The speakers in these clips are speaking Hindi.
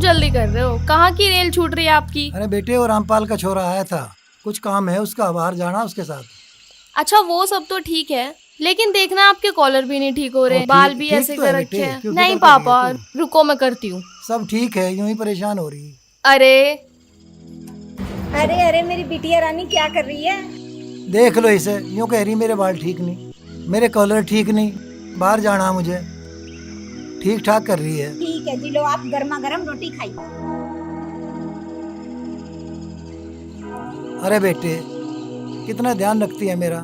जल्दी कर रहे हो? कहाँ की रेल छूट रही है आपकी? अरे बेटे, वो रामपाल का छोरा आया था, कुछ काम है उसका, बाहर जाना उसके साथ। अच्छा वो सब तो ठीक है, लेकिन देखना आपके कॉलर भी नहीं ठीक हो रहे, ठीक- बाल भी ठीक ऐसे तो कर है रखे बेटे, हैं। क्यों नहीं फिक्र कर रही है पापा, तू? रुको मैं करती हूँ। सब ठीक है, यूं ही परेशान हो रही है। अरे अरे अरे मेरी बिटिया रानी क्या कर रही है? देख लो इसे, यूं कह रही मेरे बाल ठीक नहीं, मेरे कॉलर ठीक नहीं, बाहर जाना है मुझे। ठीक ठाक कर रही है। ठीक है जी, लो आप गर्मा गर्म रोटी खाइए। अरे बेटे, कितना ध्यान रखती है मेरा,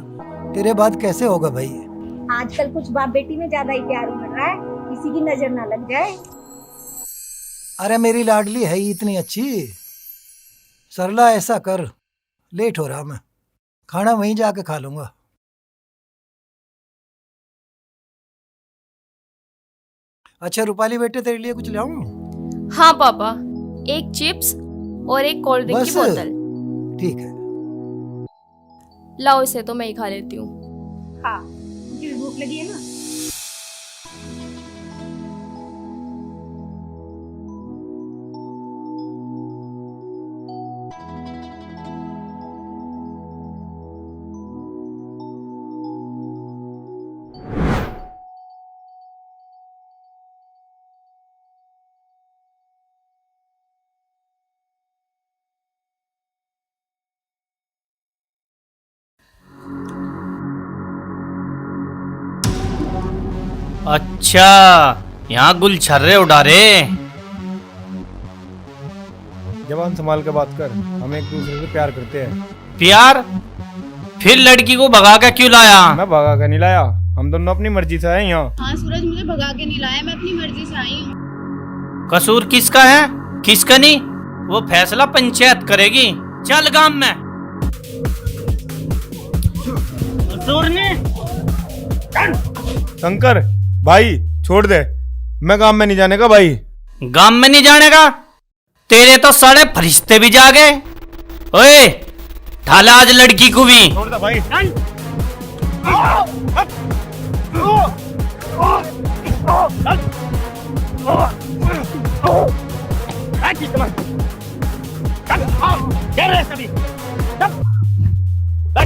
तेरे बाद कैसे होगा भाई? आजकल कुछ बाप बेटी में ज्यादा ही प्यार उमड़ रहा है, किसी की नजर ना लग जाए। अरे मेरी लाडली है ही इतनी अच्छी। सरला ऐसा कर, लेट हो रहा मैं, खाना वहीं जाके खा लूंगा। अच्छा रूपाली बेटे, तेरे लिए कुछ लाऊं? हाँ पापा, एक चिप्स और एक कोल्ड ड्रिंक की बस? बोतल। ठीक है। लाओ, इसे तो मैं ही खा लेती हूँ। हाँ, मुझे भी भूख लगी है ना। अच्छा, यहाँ गुल छर्रे उड़ा रे। जवान संभाल के बात कर, हम एक दूसरे से प्यार करते हैं। प्यार? फिर लड़की को भगा के क्यों लाया? मैं भगा के नहीं लाया, हम दोनों अपनी मर्जी से आए यहाँ। हाँ सूरज, मुझे भगा के नहीं लाया, मैं अपनी मर्जी से आई हूँ। कसूर किसका है, किसका नहीं, वो फैसला पंचायत करेगी। चल गांव में। कसूर ने शंकर भाई छोड़ दे, मैं काम में नहीं जाने का भाई। गांव में नहीं जाने का? तेरे तो सारे फरिश्ते भी जा गए। ओए ढाला आज लड़की को भी। छोड़ दे भाई।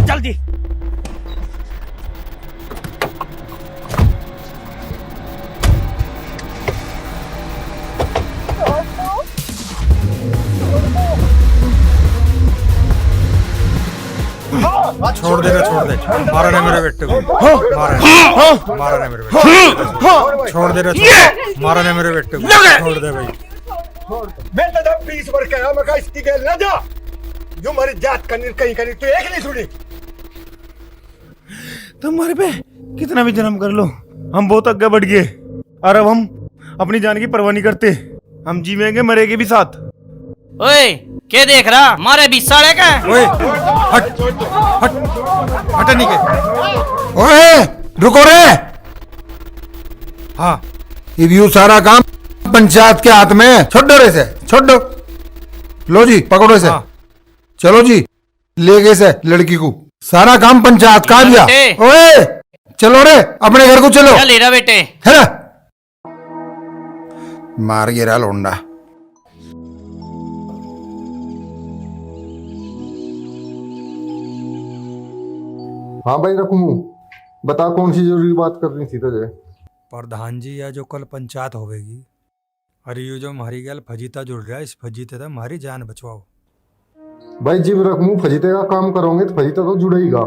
जल्दी। छोड़ दे, मारा नहीं मेरे बेटे को, मारा नहीं मेरे बेटे को, छोड़ दे, मारा नहीं मेरे बेटे को, छोड़ दे भाई। मैं तो 20 वर्ष का है, मैं का इसकी गैल ना जा, जो हमारी जात कहीं कहीं तू एक नहीं सुनी। तुम्हारे पे कितना भी जन्म कर लो, हम बहुत आगे बढ़ गए और अब हम अपनी जान की परवाह नहीं करते, हम जीवेंगे मरेंगे भी साथ। ओए क्या देख रहा, मारे 20 साले का। ओए हट हट हट, नहीं के। ओए रुको रे। हाँ, ये सारा काम पंचायत के हाथ में, छोड़ दो रे से, छोड़ दो। लो जी पकड़ो इसे। हाँ। चलो जी ले गए से लड़की को, सारा काम पंचायत का दिया। ओए चलो रे, अपने घर को चलो। ले रहा बेटे, है ना, मार गिरा लोंडा। हाँ भाई रखूँ, बता कौन सी जरूरी बात करनी थी तुझे? प्रधान जी, यह जो कल पंचायत होगी, अरे ये जो हमारी गल फजीता जुड़ रहा है, इस फजीते से हमारी जान बचवाओ। भाई जिब रखूँ फजीते का काम करोगे तो फजीता तो जुड़ेगा।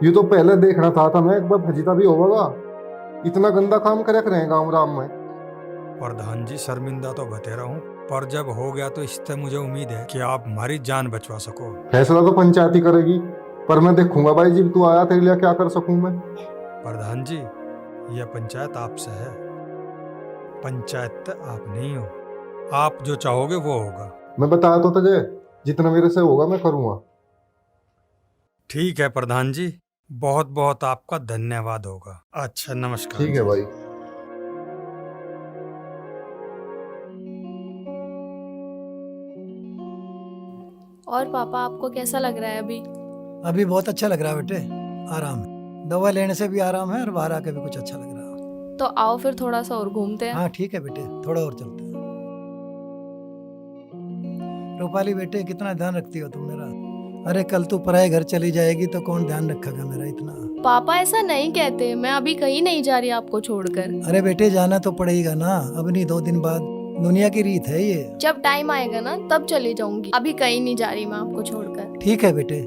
ये तो पहले देखना था मैं, एक बार फजीता भी होगा। इतना गंदा काम करे करें गाँव राम में। प्रधान जी शर्मिंदा तो बतेरा हूँ, पर जब हो गया तो इससे मुझे उम्मीद है कि आप हमारी जान बचवा सको। फैसला तो पंचायत ही करेगी, पर मैं देखूंगा भाई जिब तू आया तेरे लिए क्या कर सकूं मैं। प्रधान जी, यह पंचायत आपसे है, पंचायत आप नहीं हो, आप जो चाहोगे वो होगा। मैं बताया तो तुझे, जितना मेरे से होगा मैं करूंगा। ठीक है प्रधान जी, बहुत बहुत आपका धन्यवाद होगा। अच्छा नमस्कार। ठीक है भाई। और पापा आपको कैसा लग रहा है अभी? अभी बहुत अच्छा लग रहा है बेटे, आराम, दवा लेने से भी आराम है और बाहर आके भी कुछ अच्छा लग रहा है। तो आओ फिर थोड़ा सा और घूमते हैं। हाँ ठीक है बेटे, थोड़ा और चलते हैं। रूपाली बेटे, कितना ध्यान रखती हो तुम मेरा। अरे कल तू पराए घर चली जाएगी तो कौन ध्यान रखेगा मेरा इतना। पापा ऐसा नहीं कहते, मैं अभी कहीं नहीं जा रही आपको छोड़कर। अरे बेटे जाना तो पड़ेगा ना, अब नहीं 2 दिन बाद, दुनिया की रीत है ये। जब टाइम आएगा ना तब चली जाऊंगी, अभी कहीं नहीं जा रही मैं आपको छोड़कर। ठीक है बेटे।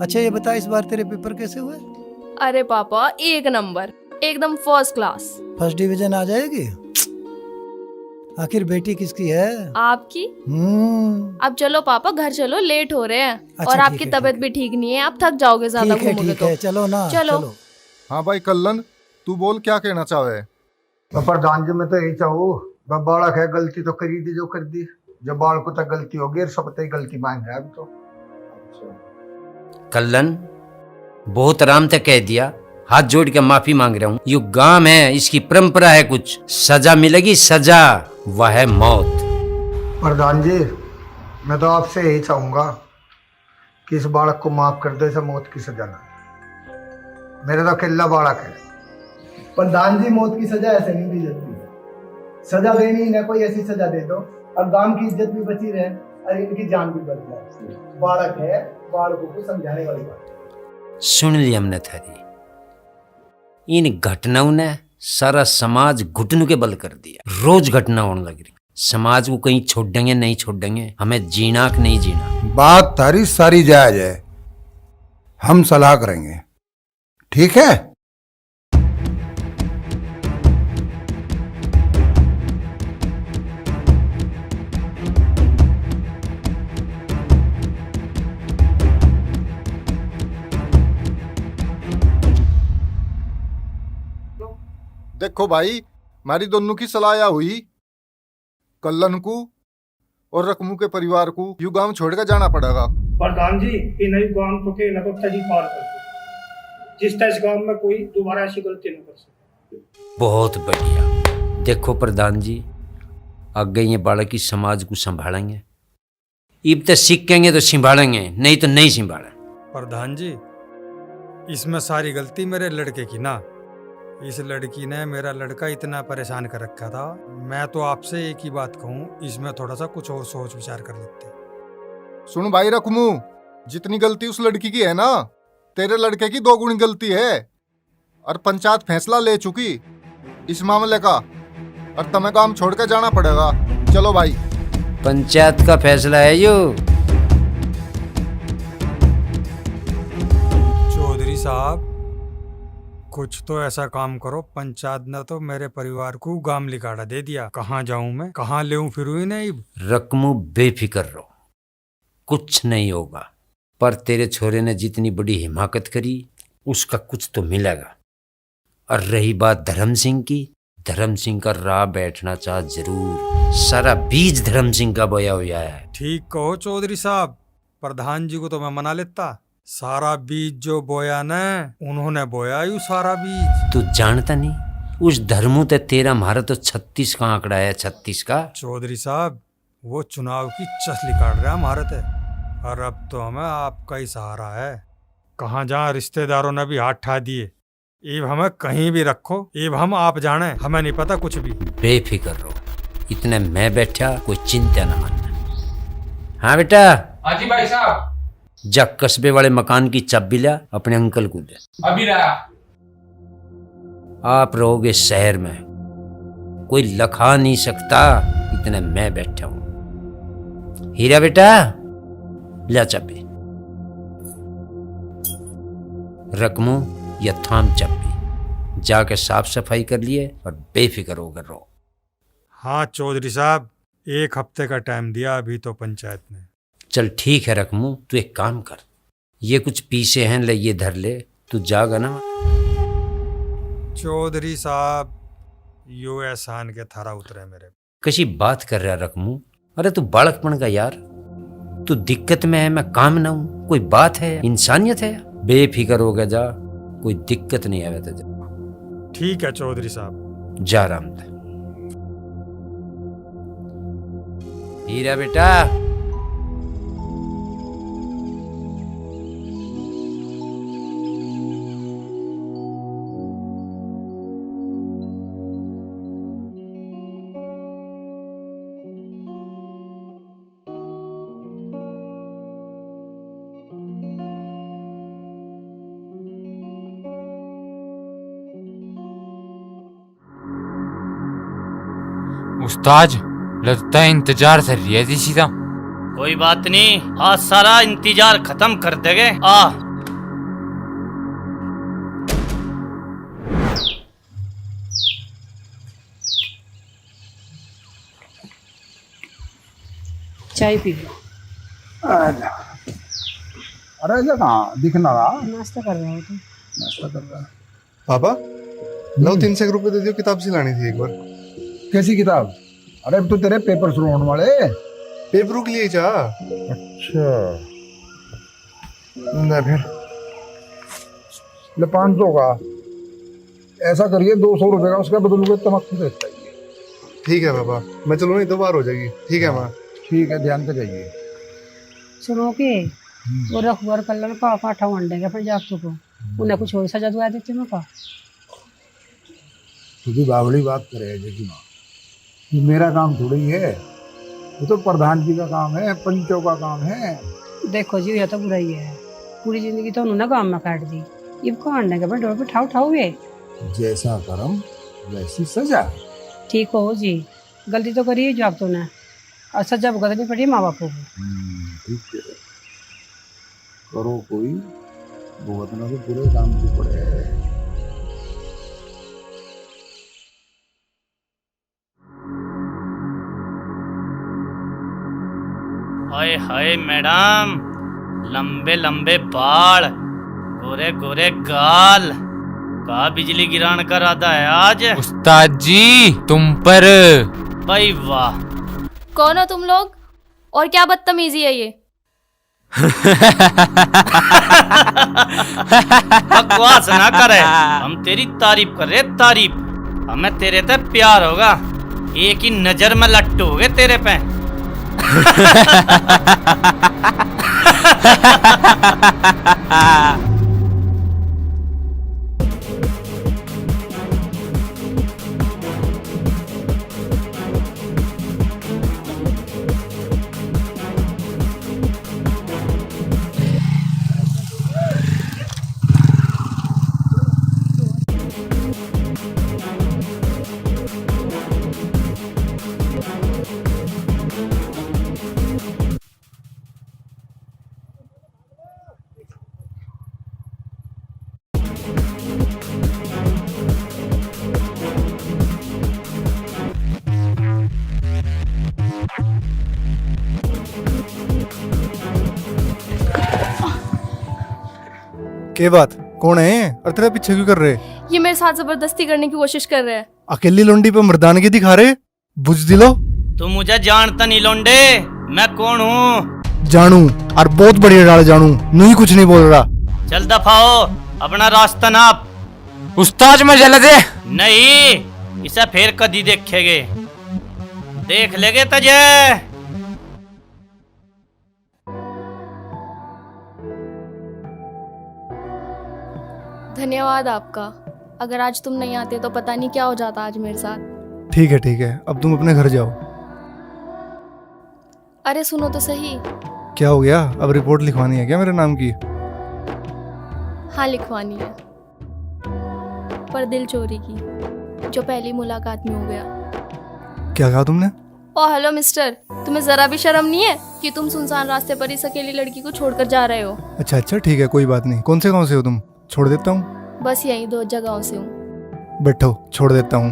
अच्छा ये बता, इस बार तेरे पेपर कैसे हुए? अरे पापा 1 नंबर, एकदम फर्स्ट क्लास। फर्स्ट डिवीजन आ जाएगी? आखिर बेटी किसकी है? आपकी। अब चलो पापा घर चलो, लेट हो रहे हैं। अच्छा, और ठीक आपकी है, तबीयत ठीक भी ठीक नहीं है, आप थक जाओगे ज्यादा ठीक है घूमोगे ठीक है, तो। चलो ना चलो। हाँ भाई कल्लन, तू बोल क्या कहना चाहे। प्रधान जी मैं तो यही चाहूँ, बालक है गलती तो करी दी जो कर दी, जब बाल को तो गलती हो गई, सब तो गलती मान रहा है अब तो। कल्लन बहुत आराम से कह दिया, हाथ जोड़ के माफी मांग रहा हूँ। ये गांव है, इसकी परंपरा है, कुछ सजा मिलेगी, सजा वह है मौत। प्रधान जी मैं तो आपसे यही चाहूंगा कि इस बालक को माफ कर दो, इसे मौत की सजा ना। मेरा तो अकेला बालक है। प्रधान जी मौत की सजा ऐसे नहीं दी जाती, सजा देनी ना कोई ऐसी सजा दे दो और गांव की इज्जत भी बची रहे और इनकी जान भी बच जाए। बालक है, बालकों को समझाने वाली बात। सुन ली हमने थारी। इन घटनाओं ने सारा समाज घुटनों के बल कर दिया। रोज घटना होने लग रही। समाज को कहीं छोड़ेंगे नहीं छोड़ेंगे, हमें जीना कि नहीं जीना। बात तारी सारी जायज है, हम सलाह करेंगे, ठीक है? देखो भाई, हमारी दोनों की सलाह हुई, कल्लन को और रकमू के परिवार को यू गांव छोड़कर जाना पड़ेगा। प्रधान जी इन गांव तो के न तो तजी पार कर दो, जिस तरह इस गांव में कोई दोबारा ऐसी गलती न कर सके। बहुत बढ़िया। देखो प्रधान जी, आगे ये बालक की समाज को संभालेंगे। इब तो सीखेंगे तो संभालेंगे, नहीं तो नहीं संभालेंगे। प्रधान जी इसमें सारी गलती मेरे लड़के की ना। इस लड़की ने मेरा लड़का इतना परेशान कर रखा था। मैं तो आपसे एक ही बात कहूँ, इसमें थोड़ा सा कुछ और सोच विचार कर लेते। सुन भाई रकमू, जितनी गलती उस लड़की की है ना, तेरे लड़के की 2 गुनी गलती है। और पंचायत फैसला ले चुकी इस मामले का, और तुम्हें काम छोड़ के जाना पड़ेगा। चलो भाई। पंचायत का फैसला है यो। चौधरी साहब कुछ तो ऐसा काम करो, पंचायत ने तो मेरे परिवार को गाम लिकाड़ा दे दिया। कहाँ जाऊं मैं, कहाँ ले फिरू ही नहीं। रकमू बेफिक्र रहो, कुछ नहीं होगा। पर तेरे छोरे ने जितनी बड़ी हिमाकत करी उसका कुछ तो मिलेगा। और रही बात धर्म सिंह की, धर्म सिंह का राह बैठना चाह जरूर। सारा बीज धर्म सिंह का बोया हुआ है। ठीक कहो चौधरी साहब, प्रधान जी को तो मैं मना लेता। सारा बीज जो बोया न, उन्होंने बोया यू सारा बीज। तू जानता नहीं, उस धर्मों ते तेरा मारा तो 36 का आंकड़ा है, 36 का। चौधरी साहब वो चुनाव की चसली काट रहा हमारे थे, और अब तो हमें आपका ही सहारा है। कहाँ जहाँ रिश्तेदारों ने भी हाथ ठा दिए, इब हमें कहीं भी रखो, इब हम आप जाने, हमें नहीं पता कुछ भी। बेफिक्र रहो, इतने मैं बैठा, कोई चिंता न मानना। हाँ बेटा। हाँ जी भाई साहब। जा कस्बे वाले मकान की चाबी ला, अपने अंकल को दे। अभी लाया। आप रहोगे शहर में, कोई लखा नहीं सकता, इतने मैं बैठा हूं। हीरा बेटा ला चाबी। रकमू या थाम चाबी, जाके साफ सफाई कर लिए और बेफिक्र होकर रहो। हाँ चौधरी साहब, 1 हफ्ते का टाइम दिया अभी तो पंचायत ने। चल ठीक है रकमू, तू एक काम कर, ये कुछ पीसे हैं, ले ये धर ले, तू जागा ना। चौधरी साहब यो एहसान के थारा उतरे मेरे। कशी बात कर रहा रकमू? अरे तू बालकपन का यार, तू दिक्कत में है, मैं काम ना हूं, कोई बात है, इंसानियत है। बेफिक्र हो गया, जा, कोई दिक्कत नहीं आवे तो जा। ठीक है चौधरी साहब, जा राम। हीरा बेटा। उस्ताद लगता है इंतजार कर रही है थी सीधा। कोई बात नहीं, आज सारा इंतजार खत्म कर देंगे। आ चाय पी लो। अरे ऐसा कहाँ दिखना रहा? नाश्ता कर रहा हूँ तो। नाश्ता कर रहा है। पापा लो 300 रुपए दे दियो, किताब सिलानी थी एक बार। कैसी किताब? अरे अब तो तेरे पेपर शुरू होने वाले। पेपरों के लिए जा। अच्छा ना फिर ले 500 का। ऐसा करिए 200 रुपए का उसका बदलूंगा, तमक्खू देता है। ठीक है पापा, मैं चलूँ नहीं तो बार हो जाएगी। ठीक है माँ। ठीक है, ध्यान से जाइए। सुनो के वो रखवार कर लो का पाठा वंडे के फिर जाग को उन्हें कुछ और सजा दुआ देते मैं का। तू भी बावड़ी बात करे जैसी माँ, ये मेरा काम थोड़ी है, ये तो प्रधान जी का काम है, पंचों का काम है। देखो जी, ये तो बुरा ही है। पूरी जिंदगी तो उन्होंने काम में काट दी, ये को अंडे के डोर पे ठाव ठाव हुए। जैसा कर्म वैसी सजा। ठीक हो जी, गलती तो करी जो आप तो ने, और सजा भुगतनी पड़ी माँ बापों को। ठीक है, करो कोई भुगतना तो पूरे काम की पड़े। हाय हाय मैडम, लंबे लंबे बाल, गोरे गोरे गाल, का बिजली गिराने का इरादा है आज? उस्ताद जी तुम पर। भाई वाह। कौन हो तुम लोग और क्या बदतमीजी है ये? बकवास ना करे, हम तेरी तारीफ कर रहे, तारीफ। हमें तेरे ते प्यार होगा, एक ही नजर में लट्टू हो गए तेरे पे। के बात कौन है और तेरा पीछे क्यों कर रहे? ये मेरे साथ जबरदस्ती करने की कोशिश कर रहे हैं। अकेली लुंडी पे मर्दानगी दिखा रहे? बुझ दिलो। तू मुझे जानता नहीं लौंडे, मैं कौन हूँ? जानू, और बहुत बढ़िया डाल जानू, नहीं कुछ नहीं बोल रहा। चल दफाओ, अपना रास्ता नाप। उस्ताद में जला दे। नहीं, इसे फिर कदी देखेगे, देख लेगे तुझे। धन्यवाद आपका, अगर आज तुम नहीं आते तो पता नहीं क्या हो जाता आज मेरे साथ। ठीक है, अब तुम अपने घर जाओ। अरे सुनो तो सही। क्या हो गया? अब रिपोर्ट लिखवानी है क्या मेरे नाम की? हाँ लिखवानी है, पर दिल चोरी की, जो पहली मुलाकात में हो गया। क्या कहा तुमने? ओ हेलो मिस्टर, तुम्हें जरा भी शर्म नहीं है कि तुम सुनसान रास्ते पर इस अकेली लड़की को छोड़कर जा रहे हो? अच्छा ठीक है, कोई बात नहीं। कौन से गांव से हो तुम? छोड़ देता हूँ। बस यही 2 जगहों से हूँ। बैठो, छोड़ देता हूँ।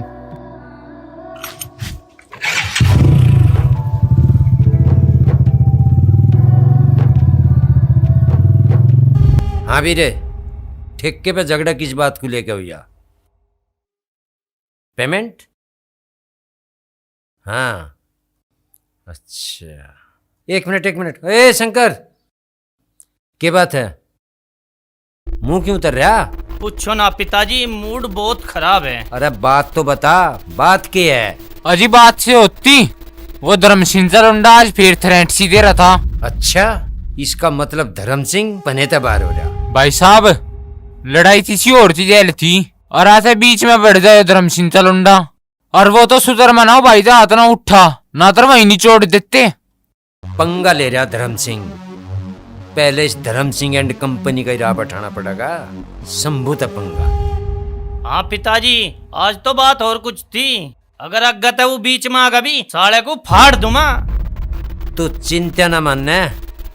हाँ वीरे, ठेके पे झगड़ा किस बात को लेकर हुआ? पेमेंट? हाँ अच्छा, एक मिनट। ए शंकर, क्या बात है? मुंह क्यों उतर रहा? पूछो ना पिताजी, मूड बहुत खराब है। अरे बात तो बता, बात क्या है? अजी बात से होती, वो धर्म सिंह लौंडा आज फिर थ्रेट सी दे रहा था। अच्छा, इसका मतलब धर्म सिंह पनेता बाहर हो रहा। भाई साहब, लड़ाई किसी और चीज थी और आते बीच में बढ़ जाए धर्म सिंह लौंडा, और वो तो सुधर मनाओ भाई जा हाथ ना उठा ना तो वही निचोड़ देते। पंगा ले रहा धर्म सिंह, पहले इस धर्म सिंह एंड कंपनी का राह उठाना पड़ेगा। शंभू पंगा। हाँ पिताजी, आज तो बात और कुछ थी। अगर अगत है वो बीच में आ गई साले को फाड़ दूंगा। तो चिंता न मानना,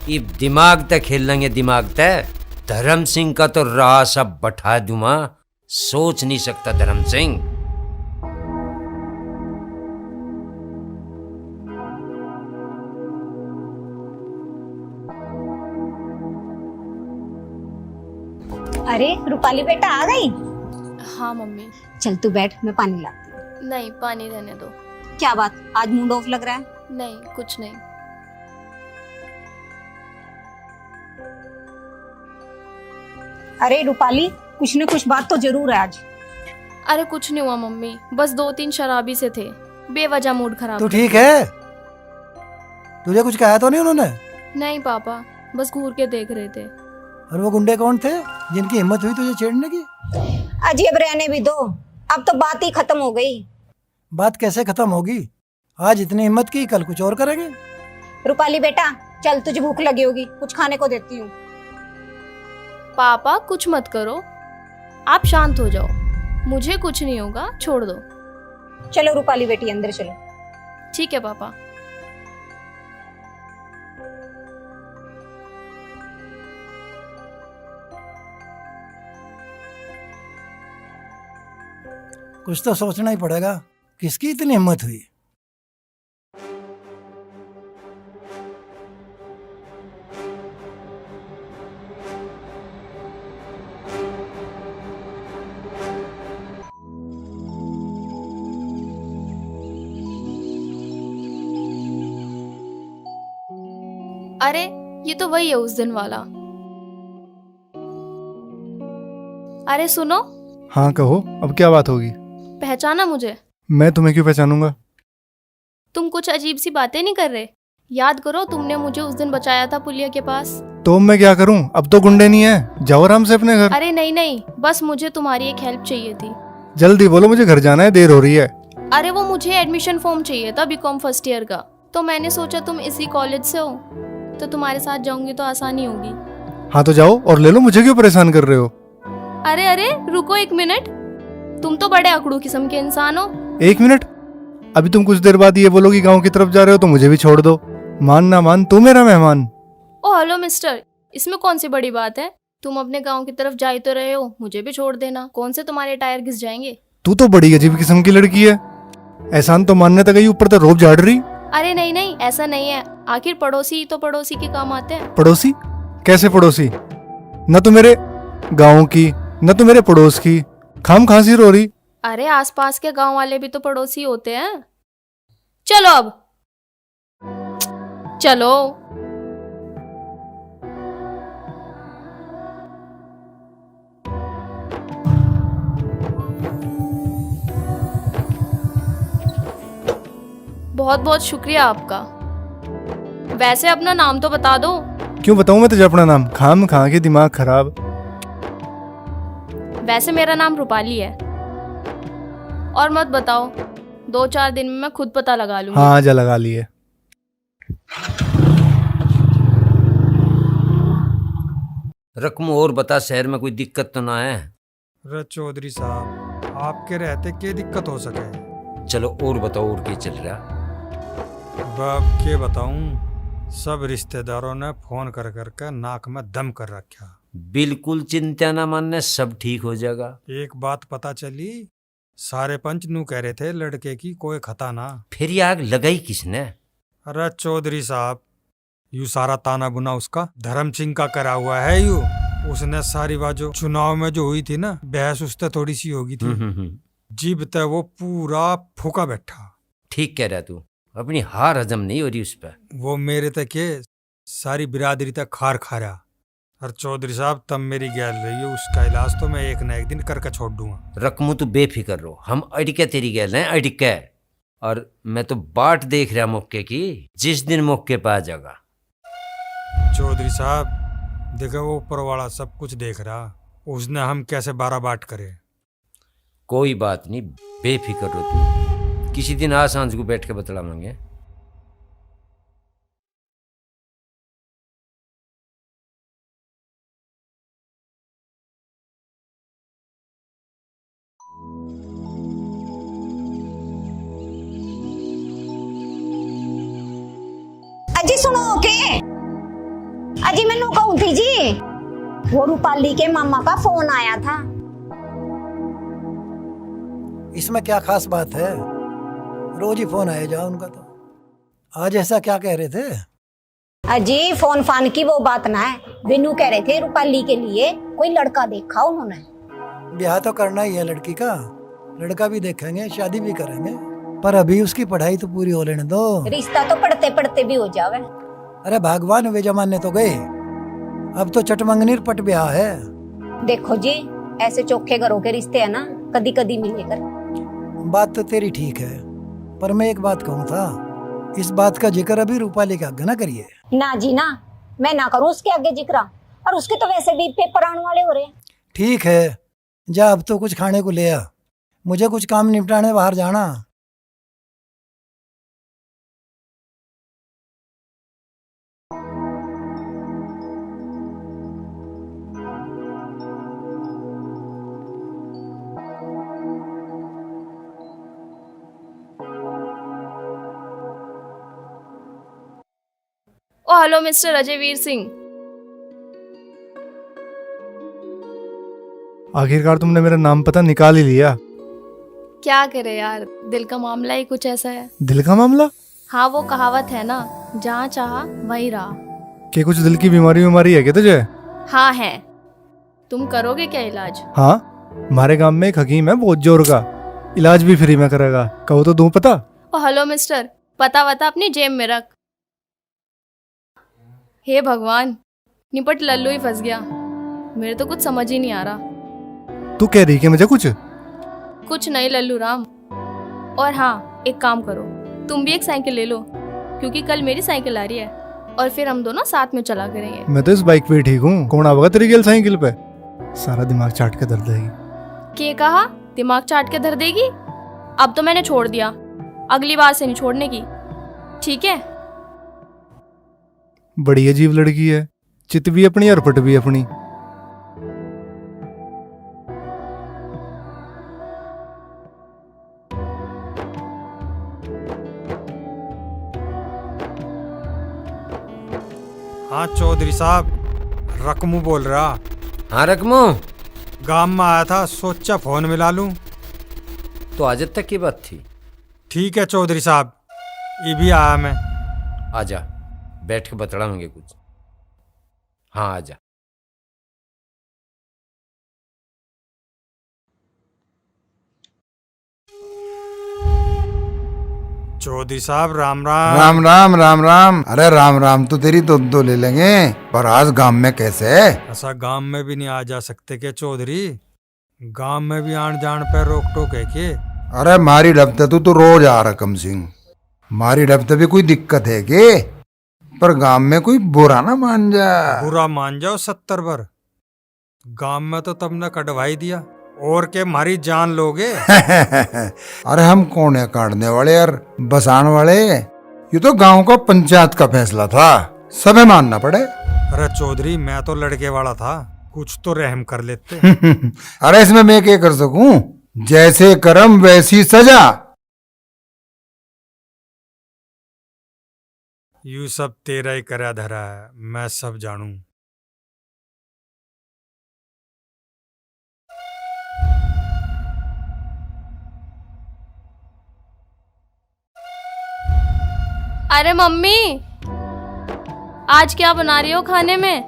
ये दिमाग तक खेल लेंगे, दिमाग तक। धर्म सिंह का तो राह सब बैठा दूंगा, सोच नहीं सकता धर्म सिंह। अरे रूपाली बेटा आ गई। हाँ मम्मी। चल तू बैठ, मैं पानी लाती हूँ। नहीं, पानी रहने दो। क्या बात, आज मूड ऑफ लग रहा है? नहीं, कुछ नहीं। अरे रूपाली, कुछ न कुछ बात तो जरूर है आज। अरे कुछ नहीं हुआ मम्मी, बस 2-3 शराबी से थे, बेवजह मूड खराब। तू ठीक है? तुझे कुछ कहा तो नहीं उन्होंने? नहीं पापा, बस घूर के देख रहे थे। और वो गुंडे कौन थे जिनकी हिम्मत हुई तुझे छेड़ने की? अजी अब रहने भी दो, अब तो बात ही खत्म हो गई। बात कैसे खत्म होगी? आज इतनी हिम्मत की, कल कुछ और करेंगे। रूपाली बेटा चल, तुझे भूख लगी होगी, कुछ खाने को देती हूँ। पापा कुछ मत करो, आप शांत हो जाओ, मुझे कुछ नहीं होगा, छोड़ दो। चलो रूपाली बेटी अंदर चलो। ठीक है पापा। कुछ तो सोचना ही पड़ेगा, किसकी इतनी हिम्मत हुई? अरे ये तो वही है उस दिन वाला। अरे सुनो। हाँ कहो, अब क्या बात होगी? पहचाना मुझे? मैं तुम्हें क्यों पहचानूंगा? तुम कुछ अजीब सी बातें नहीं कर रहे? याद करो, तुमने मुझे उस दिन बचाया था पुलिया के पास। तो मैं क्या करूं, अब तो गुंडे नहीं है, जाओ आराम से अपने घर। अरे नहीं नहीं, बस मुझे तुम्हारी एक हेल्प चाहिए थी। जल्दी बोलो, मुझे घर जाना है, देर हो रही है। अरे वो मुझे एडमिशन फॉर्म चाहिए था बीकॉम फर्स्ट ईयर का, तो मैंने सोचा तुम इसी कॉलेज से हो तो तुम्हारे साथ जाऊंगी तो आसानी होगी। हाँ तो जाओ और ले लो, मुझे क्यों परेशान कर रहे हो? अरे अरे रुको एक मिनट, तुम तो बड़े अकड़ू किस्म के इंसान हो। 1 मिनट, अभी तुम कुछ देर बाद ये बोलोगी गांव की तरफ जा रहे हो तो मुझे भी छोड़ दो। मान ना मान, तू मेरा मेहमान। ओ हेलो मिस्टर, इसमें कौन सी बड़ी बात है? तुम अपने गांव की तरफ जा ही तो रहे हो, मुझे भी छोड़ देना, कौन से तुम्हारे टायर घिस जाएंगे। तू तो बड़ी अजीब किस्म की लड़की है, एहसान तो मानने तक गई, ऊपर तो रोब झाड़ रही। अरे नहीं नहीं, ऐसा नहीं है, आखिर पड़ोसी तो पड़ोसी के काम आते हैं। पड़ोसी? कैसे पड़ोसी? न तो मेरे गांव की न तो मेरे पड़ोस की, खाम खांसी रो रही। अरे आसपास के गांव वाले भी तो पड़ोसी होते हैं। चलो अब चलो। बहुत बहुत शुक्रिया आपका। वैसे अपना नाम तो बता दो। क्यों बताऊं मैं तुझे अपना नाम? खाम खा के दिमाग खराब। वैसे मेरा नाम रूपाली है। और मत बताओ, 2-4 दिन में मैं खुद पता लगा लूंगी। हाँ जा लगा लिए। रकम और बता, शहर में कोई दिक्कत तो ना है? अरे चौधरी साहब, आपके रहते क्या दिक्कत हो सके? चलो और बताओ, और क्या चल रहा? बाप के बताऊं, सब रिश्तेदारों ने फोन कर कर नाक में दम कर रखा। बिल्कुल चिंता ना मानने, सब ठीक हो जाएगा। एक बात पता चली, सारे पंच नू कह रहे थे लड़के की कोई खता ना। फिर ये आग लगाई किसने? अरे चौधरी साहब, यू सारा ताना बुना उसका धर्म सिंह का करा हुआ है। यू उसने सारी बात जो चुनाव में जो हुई थी ना, बहस उससे थोड़ी सी होगी थी, जीब तक वो पूरा फूका बैठा। ठीक कह रहा तू, अपनी हार हजम नहीं हो रही उस पर। वो मेरे तक ये सारी बिरादरी तक खार खा रहा। और चौधरी साहब तब मेरी गैल रही है, उसका इलाज तो मैं एक न एक दिन करके छोड़ दूंगा। रकमू तू बेफिक्र रहो, हम अड़के तेरी गैल हैं, अड़के। और मैं तो बाट देख रहा मौके की, जिस दिन मौके पे आ जाएगा। चौधरी साहब देखो, वो ऊपर वाला सब कुछ देख रहा, उसने हम कैसे 12 बाट करे। कोई बात नहीं, बेफिक्र हो तू, किसी दिन आ सांझ को बैठ के बतलावांगे। सुनो के अजी मैनू कहूं थी जी, वो रूपाली के मामा का फोन आया था। इसमें क्या खास बात है, रोज ही फोन आया जा उनका। तो आज ऐसा क्या कह रहे थे? अजी फोन फान की वो बात ना है, विनू कह रहे थे रूपाली के लिए कोई लड़का देखा उन्होंने। ब्याह तो करना ही है लड़की का, लड़का भी देखेंगे, शादी भी करेंगे, पर अभी उसकी पढ़ाई तो पूरी हो लेने दो। रिश्ता तो पढ़ते पढ़ते भी हो जावे। अरे भगवान वे जमाने तो गए, अब तो चटमंगनी पट ब्याह है। देखो जी ऐसे चोखे घरों के रिश्ते है ना, कदी कदी मिले कर। बात तो तेरी ठीक है, पर मैं एक बात कहूँ था, इस बात का जिक्र अभी रूपाली के आगे ना करिए। ना जी ना, मैं ना करूँ उसके आगे जिक्र, और उसके तो वैसे भी पेपर आने वाले हो रहे हैं। ठीक है, जा अब तो कुछ खाने को ले आ, मुझे कुछ काम निपटाने बाहर जाना। ओ हेलो मिस्टर अजयवीर सिंह। आखिरकार तुमने मेरा नाम पता निकाल ही लिया। क्या करे यार, दिल का मामला ही कुछ ऐसा है। दिल का मामला? हाँ वो कहावत है ना, जहाँ चाहा वहीं रहा। क्या कुछ दिल की बीमारी है क्या तुझे? हाँ है। तुम करोगे क्या इलाज? हाँ, हमारे गांव में एक हकीम है बहुत जोर का, इलाज भी फ्री में करेगा, कहो तो दूं पता? ओ हेलो मिस्टर, पता वता अपनी जेब में रख। हे भगवान, निपट लल्लू ही फंस गया, मेरे तो कुछ समझ ही नहीं आ रहा। तू कह रही कि मुझे कुछ नहीं लल्लू राम। और हाँ एक काम करो, तुम भी एक साइकिल ले लो, क्योंकि कल मेरी साइकिल आ रही है, और फिर हम दोनों साथ में चला करेंगे। मैं तो इस बाइक पे ठीक हूँ, कौन आवेगा तेरी गेल साइकिल पे? सारा दिमाग चाट के धर देगी। क्या कहा? दिमाग चाट के धर देगी? अब तो मैंने छोड़ दिया, अगली बार से नहीं छोड़ने की, ठीक है? बड़ी अजीब लड़की है, चित भी अपनी और पट भी अपनी। हाँ चौधरी साहब, रकमू बोल रहा। हाँ रकमू, गांव में आया था, सोचा फोन मिला लूं। तो आज तक की बात थी। ठीक है चौधरी साहब, ये भी आया मैं। आजा, बैठ के बतलाऊंगे कुछ। हाँ आजा। चौधरी साहब राम राम। राम राम राम राम। अरे राम राम तो तेरी दो ले लेंगे, पर आज गांव में कैसे है? ऐसा गांव में भी नहीं आ जा सकते क्या चौधरी? गांव में भी आन जान पे रोक टोक है के? अरे मारी डबते तू तो रोज आ रकम सिंह, मारी डबते भी कोई दिक्कत है के? पर गांव में कोई बुरा ना मान जा। बुरा मान जाओ 70 बार, गांव में तो तुमने कटवाई दिया, और के मारी जान लोगे? अरे हम कौन है काटने वाले यार, बसान वाले? ये तो गांव का पंचायत का फैसला था, सबे मानना पड़े। अरे चौधरी मैं तो लड़के वाला था, कुछ तो रहम कर लेते। अरे इसमें मैं क्या कर सकूं, जैसे कर्म वैसी सजा। यू सब तेरा ही करा धरा है, मैं सब जानू। अरे मम्मी, आज क्या बना रही हो खाने में?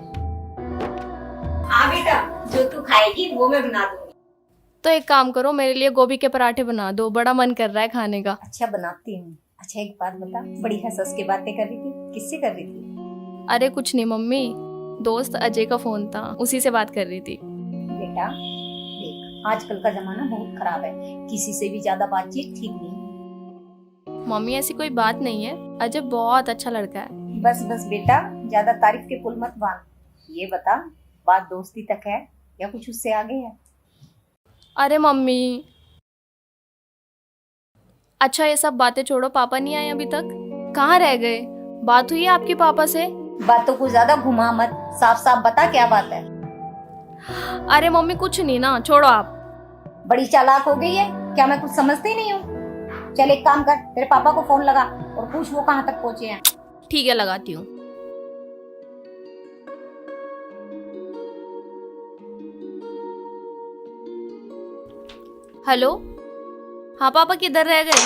हाँ बेटा, जो तू खाएगी वो मैं बना दूंगी। तो एक काम करो, मेरे लिए गोभी के पराठे बना दो, बड़ा मन कर रहा है खाने का। अच्छा बनाती हूँ। अच्छा एक बात बता, बड़ी हंस के बातें कर रही थी, किससे कर रही थी? अरे कुछ नहीं मम्मी, दोस्त अजय का फोन था, उसी से बात कर रही थी। बेटा देख, आजकल का जमाना बहुत खराब है, किसी से भी ज्यादा बातचीत ठीक नहीं। मम्मी ऐसी कोई बात नहीं है, अजय बहुत अच्छा लड़का है। बस बस बेटा, ज्यादा तारीफ के पुल मत बांध। ये बता, बात दोस्ती तक है या कुछ उससे आगे है? अरे मम्मी, अच्छा ये सब बातें छोड़ो, पापा नहीं आए अभी तक? कहाँ रह गए? बात हुई है आपके पापा से? बातों को ज्यादा घुमा मत, साफ साफ बता क्या बात है। अरे मम्मी कुछ नहीं ना, छोड़ो आप। बड़ी चालाक हो गई है क्या? मैं कुछ समझती नहीं हूँ। चल एक काम कर, तेरे पापा को फोन लगा और पूछ वो कहाँ तक पहुँचे हैं। ठीक है, लगाती हूँ। हेलो, हाँ पापा किधर रह गए?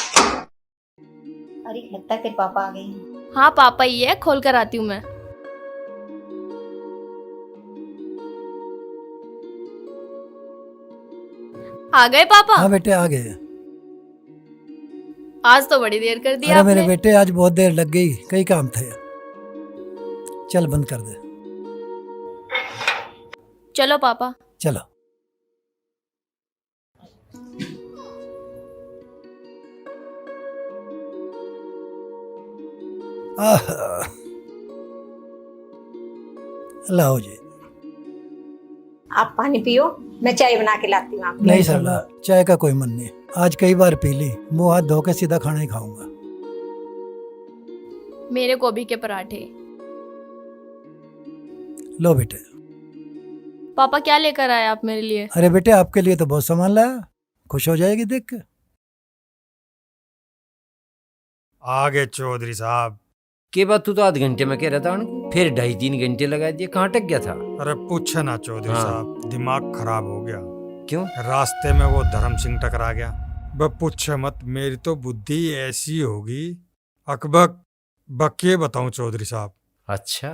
अरे लगता है तेरे पापा आ गए हैं। हाँ पापा ही है, खोल कर आती हूँ मैं। आ गए पापा? हाँ बेटे आ गए। आज तो बड़ी देर कर दी अरे मेरे आपने। बेटे आज बहुत देर लग गई, कई काम थे। चल बंद कर दे। चलो पापा। चलो। लाओ जी। आप पानी पियो, मैं चाय बना के लाती हूँ आपके लिए। नहीं सरला, चाय का कोई मन नहीं। आज कई बार पी ली, मुंह हाथ धो के सीधा खाना ही खाऊंगा। मेरे गोभी के पराठे। लो बेटे। पापा क्या लेकर आए आप मेरे लिए? अरे बेटे आपके लिए तो बहुत सामान लाया, खुश हो जाएगी देख के। आगे चौधरी साहब। के बाद तू तो आध घंटे में कह रहा था उनको, फिर 2.5-3 घंटे लगा दिए, कहाँ टक गया था? अरे पूछे ना चौधरी हाँ। साहब, दिमाग खराब हो गया। क्यों? रास्ते में वो धर्म सिंह टकरा गया। बस पूछे मत, मेरी तो बुद्धि ऐसी होगी अकबक बके बताऊं चौधरी साहब। अच्छा,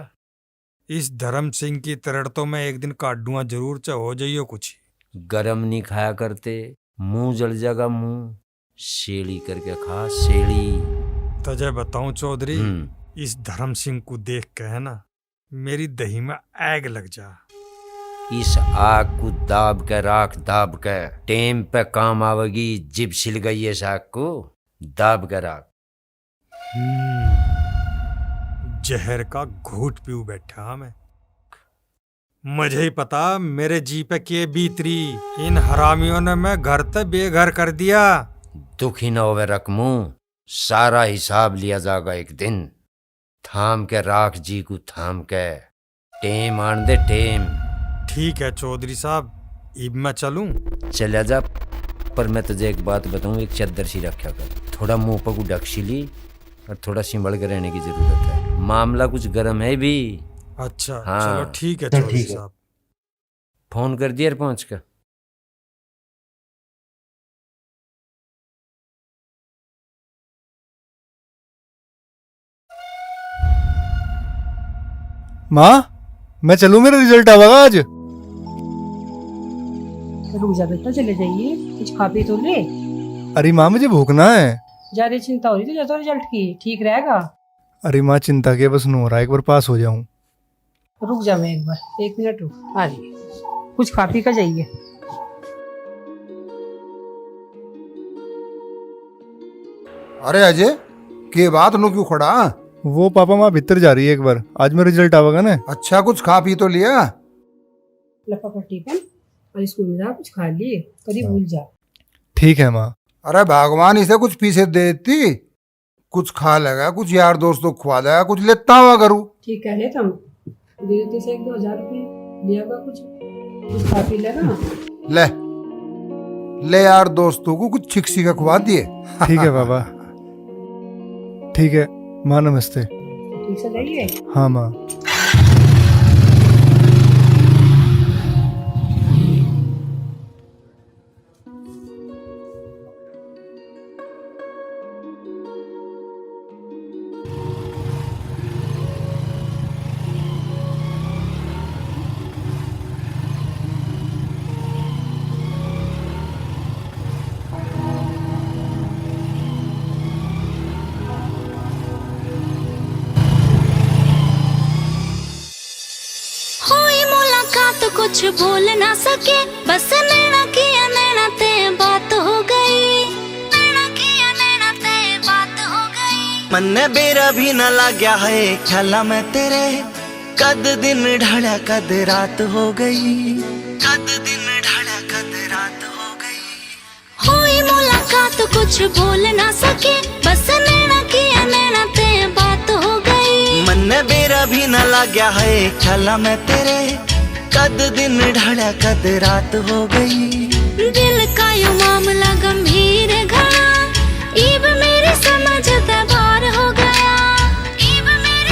इस धर्म सिंह की तरह तो मैं एक दिन काट दूंगा जरूर, चाहे हो जाइयो कुछ। गरम नहीं खाया करते, मुंह जल जाएगा मुंह। शेली करके खा, शेली। तुझे बताऊं चौधरी, इस धर्म सिंह को देख के है ना, मेरी दही में आग लग जा। इस आग को दाब के राख, दाब के टेम पे काम आवेगी। जिब छिल गई है आग को, दाब के राख। जहर का घूट पीऊ बैठा मैं। मुझे ही पता मेरे जी पे के बीतरी। इन हरामियों ने मैं घर तक बेघर कर दिया। दुखी न होवे रकमू, सारा हिसाब लिया जाएगा एक दिन। थाम के राख जी को, थाम के टेम आन दे टेम। ठीक है चौधरी साहब, अब मैं चलूं? चला जा, पर मैं तुझे एक बात बताऊं, एक चद्दर सी रखा कर। थोड़ा मुंह पर को ढक ली और थोड़ा संभल के रहने की जरूरत है। मामला कुछ गर्म है भी। अच्छा हाँ। चलो ठीक है चौधरी साहब। फोन कर दिया पहुंच कर। माँ मैं चलूं, मेरा रिजल्ट आवेगा आज। रुक जा बेटा, चले जाइए, कुछ खा पी तो ले। अरे माँ मुझे भूखना है। ज्यादा चिंता हो रही तो रिजल्ट की ठीक रहेगा। अरे माँ चिंता के बस हो रहा है, एक बार पास हो जाऊं। रुक जा, मैं एक बार 1 मिनट रुक, आ रही। कुछ खा पी कर जाइए। अरे अजय के बात नो क्यों खड़ा? वो पापा माँ भीतर जा रही है, एक बार आज में रिजल्ट आवेगा ना। अच्छा कुछ खा पी तो लिया? लफाफा टिफिन और स्कूल में जा कुछ खा लिए, कभी भूल जा। ठीक है माँ। अरे भगवान इसे कुछ पीछे दे देती, कुछ खा लेगा, कुछ यार दोस्तों को खवा देगा, कुछ लेता हुआ करूँ। ठीक कह रहे तुम, दे देते से 1-2 हज़ार रुपये लिया का, कुछ खा पी लेगा। ले ले यार दोस्तों को कुछ छिक का खवा दिए। ठीक है पापा। ठीक है माँ, नमस्ते। ठीक से जाइए। हाँ माँ। कुछ बोल ना सके, बस नैना किया नैना ते बात हो गई, नैना किया नैना ते बात हो गई। मन ने बेरा भी न लाग्या है ख्याला में तेरे, कद दिन ढाला कद रात हो गई, कद दिन ढाला कद रात हो गई। हुई मुलाकात कुछ बोल ना सके, बस नैना किया नैना ते बात हो गई। मन ने बेरा भी न लाग्या है ख्याला में तेरे, कद दिन ढाला कद रात हो गई। दिल का यो मामला गंभीर घड़ा, इब मेरे समझ बार हो गया, इब मेरे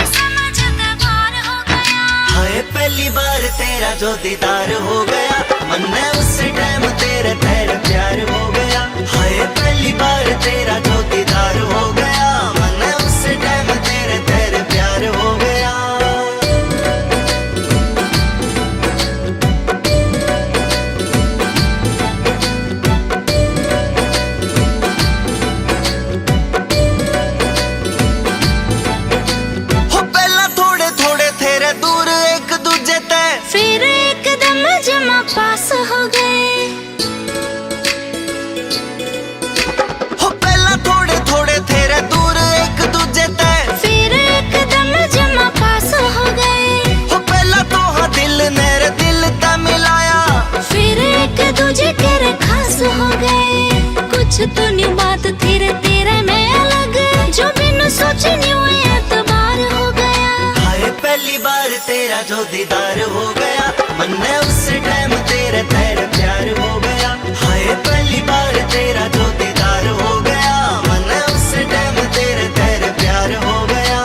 तेरा जो दीदार हो गया, मन में उस टाइम तेरे तेरे प्यार हो गया। हाय पहली बार तेरा जो दीदार हो गया, मन में उस टाइम तेरे तेरे प्यार हो गया। फिर एकदम जमा पास हो गए, हो पहला थोड़े थोड़े तेरे दूर एक दूजे ते, फिर एकदम जमा पास हो गए। हो पहला तो हाँ दिल मेरे दिल ता मिलाया, फिर एक दूजे के खास हो गए। कुछ तो न्यू बात थी रे तेरे में अलग, जो बिनु सोचे न्यू एतबार हो गया। हाय पहली बार तेरा जो दीदार हो गया, मन में उस टाइम तेरे तेरे प्यार हो गया। हाय पहली बार तेरा जो दीदार हो गया, मन में उस टाइम तेरे तेरे प्यार हो गया।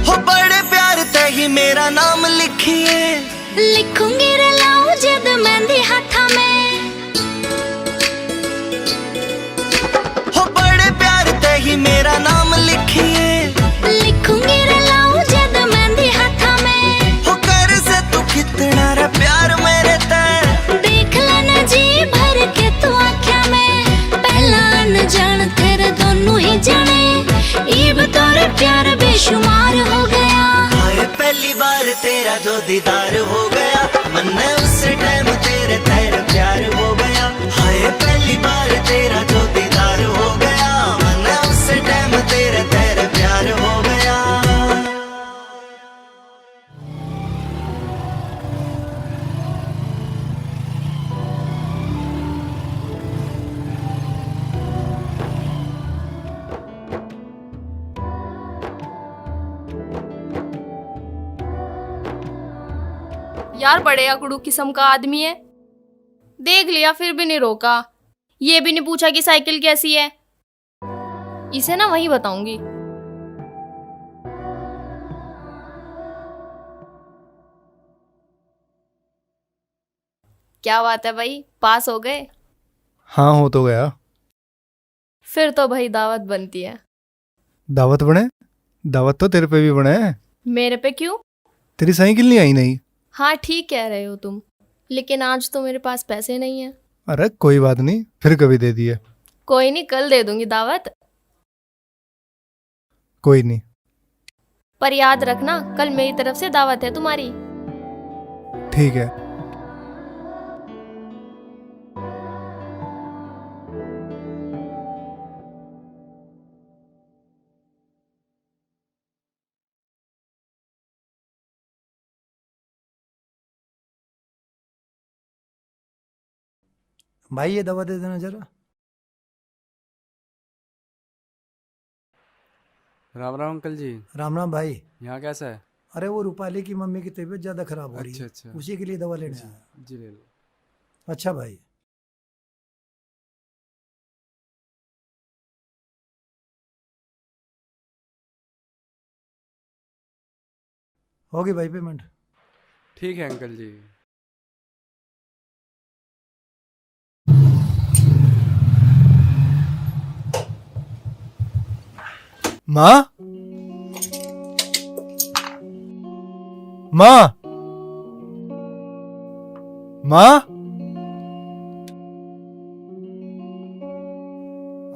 हो बड़े प्यार ते ही मेरा नाम लिखिए, लिखूंगी रे लाऊं जद मेहंदी हाथा में। हो बड़े प्यार ते ही मेरा नाम लिखिए, लिखूंगी रे लाऊं जद मेहंदी हाथा में। हो कर से तू कितना रे प्यार मेरे ते, देख लेना जी भर के तू आँखों में। पहला अनजान तेरे दोनों ही जाने, इब तोरे प्यार बेशुमार हो गया। हाय पहली बार तेरा जो दीदार हो गया, मन में उस टाइम तेरे तेरे प्यार हो गया। हाय पहली बार तेरा जो दीदार हो गया, मन में उस टाइम तेरे तेरे प्यार हो गया। यार बड़े अकड़ू किस्म का आदमी है, देख लिया फिर भी नहीं रोका। ये भी नहीं पूछा कि साइकिल कैसी है। इसे ना वहीं बताऊंगी। क्या बात है भाई, पास हो गए? हाँ हो तो गया। फिर तो भाई दावत बनती है। दावत बने? दावत तो तेरे पे भी बने। मेरे पे क्यों? तेरी साइकिल नहीं आई नहीं। हाँ ठीक कह रहे हो तुम, लेकिन आज तो मेरे पास पैसे नहीं है। अरे कोई बात नहीं, फिर कभी दे दिए। कोई नहीं, कल दे दूंगी दावत। कोई नहीं। पर याद रखना, कल मेरी तरफ से दावत है तुम्हारी। ठीक है। भाई ये दवा दे देना जरा। राम राम अंकल जी। राम राम भाई। यहाँ कैसा है? अरे वो रूपाली की मम्मी की तबीयत ज्यादा खराब हो रही है। अच्छा। उसी के लिए दवा लेने आया। जी ले लो। अच्छा भाई। होगी भाई पेमेंट? ठीक है अंकल जी। माँ, माँ, माँ,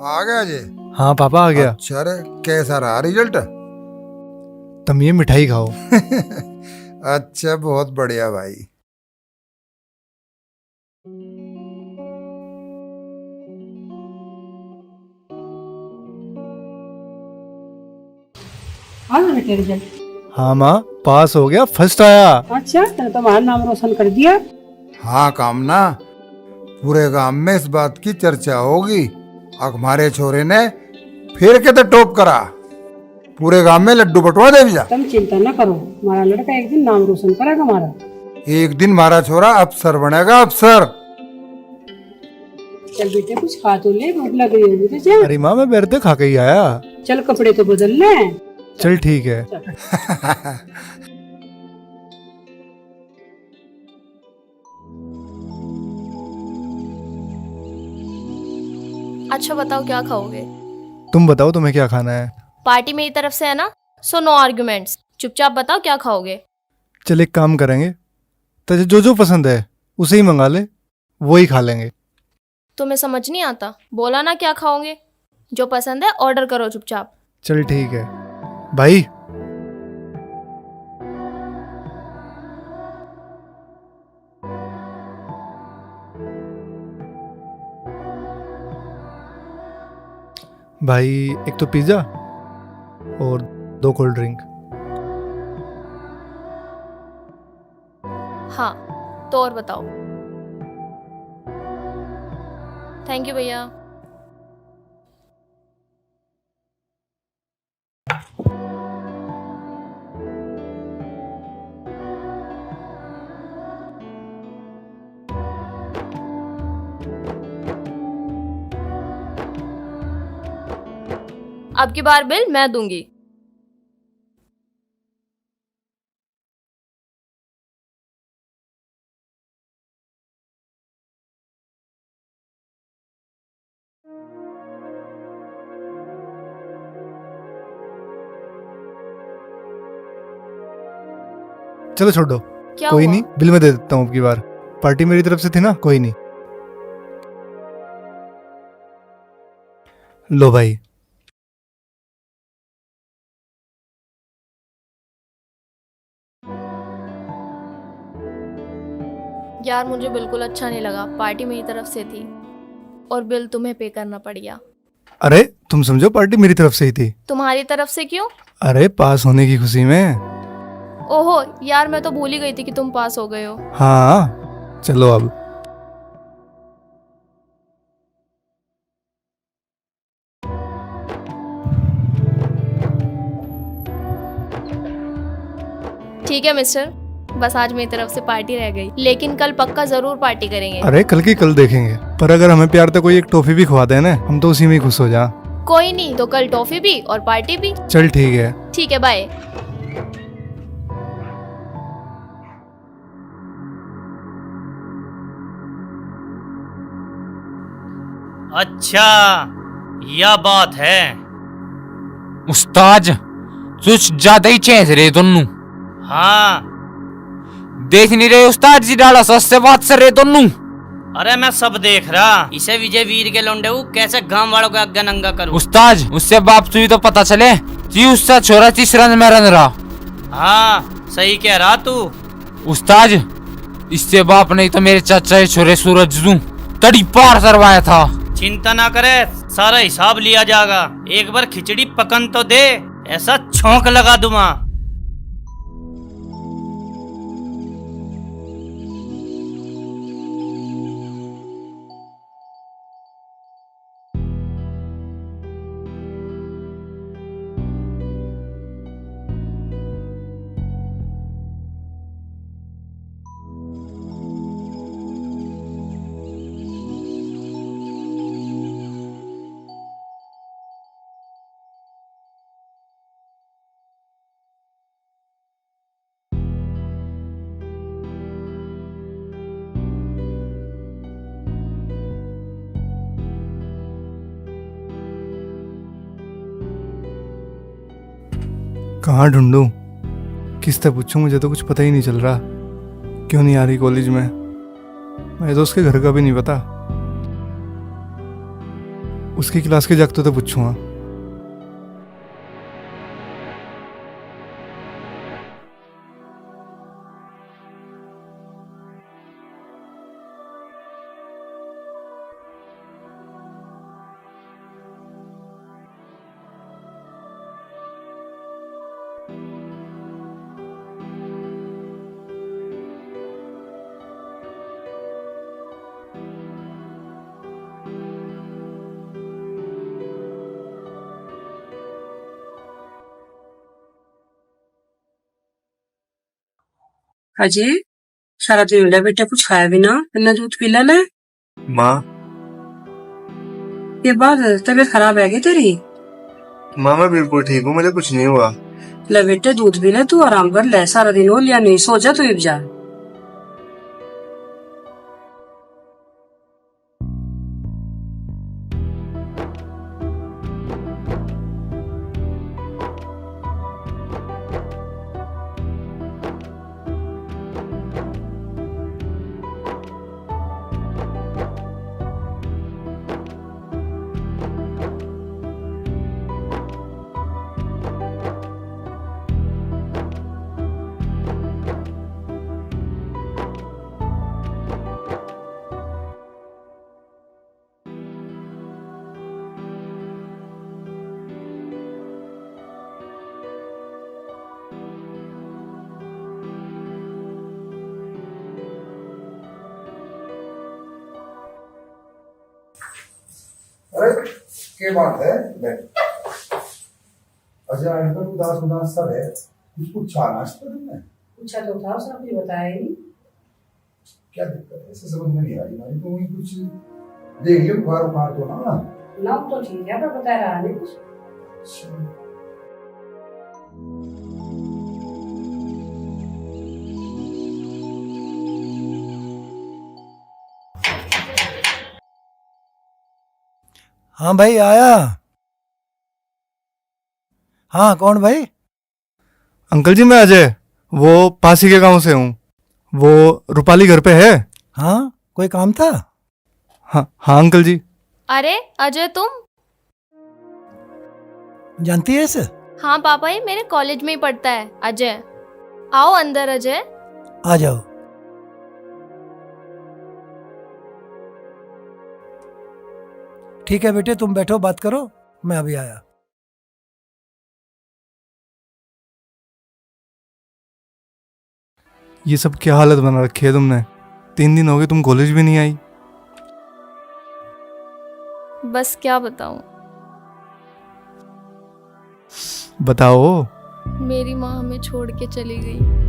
आ गया जी? हाँ पापा आ गया। अच्छा रे, कैसा रहा रिजल्ट? तुम ये मिठाई खाओ। अच्छा बहुत बढ़िया भाई। आ गया बेटे रिजल्ट? हाँ माँ, पास हो गया, फर्स्ट आया। अच्छा, तेने तो हमारा नाम रोशन कर दिया। हाँ कामना, पूरे गांव में इस बात की चर्चा होगी। हमारे छोरे ने फिर के तो टॉप करा, पूरे गांव में लड्डू बटवा दे जा। तुम चिंता न करो, हमारा लड़का एक दिन नाम रोशन करेगा हमारा। एक दिन हमारा छोरा अफसर बनेगा, अफसर। चल बेटे कुछ खा तो ले, भूख लग रही होगी तुझे। अरे माँ मैं बैठते खा के ही आया। चल कपड़े तो बदल ले। चल ठीक है। अच्छा बताओ क्या खाओगे? तुम बताओ तुम्हें क्या खाना है? पार्टी मेरी तरफ से है ना, सो नो आर्ग्यूमेंट्स। चुपचाप बताओ क्या खाओगे? चल एक काम करेंगे, तुझे जो जो पसंद है उसे ही मंगा ले, वो ही खा लेंगे। तुम्हें समझ नहीं आता? बोला ना क्या खाओगे, जो पसंद है ऑर्डर करो चुपचाप। चल ठीक है भाई। भाई एक तो पिज्जा और 2 कोल्ड ड्रिंक। हाँ तो और बताओ। थैंक यू भैया। अब की बार बिल मैं दूंगी। चलो छोड़ो, क्या कोई हुआ? नहीं, बिल में दे देता हूँ अब की बार। पार्टी मेरी तरफ से थी ना, कोई नहीं। लो भाई। यार मुझे बिल्कुल अच्छा नहीं लगा, पार्टी मेरी तरफ से थी और बिल तुम्हें पे करना पड़ गया। अरे तुम समझो पार्टी मेरी तरफ से ही थी। तुम्हारी तरफ से क्यों? अरे पास होने की खुशी में। ओहो यार, मैं तो भूल ही गई थी कि तुम पास हो गए हो। हाँ चलो अब। ठीक है मिस्टर, बस आज मेरी तरफ से पार्टी रह गई, लेकिन कल पक्का जरूर पार्टी करेंगे। अरे कल की कल देखेंगे, पर अगर हमें प्यार तो कोई एक टॉफी भी खवा दे ना, हम तो उसी में ही खुश हो जा। कोई नहीं, तो कल टॉफी भी और पार्टी भी। चल ठीक है। ठीक है बाय। अच्छा यह बात है। उस्ताद कुछ ज्यादा ही चेंज रहे दोनों। हाँ देख नहीं रहे उस्ताद जी, डाला सस्ते बात कर रहे दोनों। अरे मैं सब देख रहा। इसे विजय वीर के लौंडे हूँ, कैसे गांव वालों को अग्गा नंगा करूँ। उस्ताद उससे बाप तुझे तो पता चले कि उसका छोरा 30 रन में रन रहा। हाँ सही कह रहा तू। उस्ताद इससे बाप नहीं तो मेरे चाचा के छोरे सूरज दूं तड़ी पार करवाया था। चिंता ना करे, सारा हिसाब लिया जाएगा। एक बार खिचड़ी पकन तो दे, ऐसा छौंक लगा दूंगा। कहाँ ढूंढूं, किससे पूछूं, मुझे तो कुछ पता ही नहीं चल रहा। क्यों नहीं आ रही कॉलेज में, मैं तो उसके घर का भी नहीं पता। उसकी क्लास के जागते तो पूछूंगा। अजय सारा दिन हो गया बेटा, कुछ खाया भी ना, इतना दूध पी लेना। माँ ये बात तबीयत खराब है क्या तेरी? माँ मैं बिल्कुल ठीक हूँ, मुझे कुछ नहीं हुआ। ले बेटे दूध पी ले, तू आराम कर ले, सारा दिन हो लिया नहीं, सो जा तू अब जा। अरे क्या बात है? अच्छा अंकल उदास उदास सा है, कुछ पूछा नाश्ता तुमने? पूछा तो था, उसने कुछ बताया ही नहीं। क्या दिक्कत है? ऐसे समझ में नहीं आ रही हमारी, तो वही कुछ देख लियो, बुखार उखार तो ना? ना तो ठीक है, पर बता रहा नहीं कुछ। हाँ भाई आया। हाँ कौन भाई? अंकल जी मैं अजय, वो पासी के गांव से हूँ। वो रूपाली घर पे है? हाँ कोई काम था? हाँ अंकल जी। अरे अजय तुम जानती है इसे? हाँ पापा, ये मेरे कॉलेज में ही पढ़ता है अजय। आओ अंदर अजय। आ जाओ। ठीक है बेटे, तुम बैठो बात करो, मैं अभी आया। ये सब क्या हालत बना रखी है तुमने? 3 दिन हो गए तुम कॉलेज भी नहीं आई। बस क्या बताऊं, बताओ। मेरी माँ हमें छोड़ के चली गई।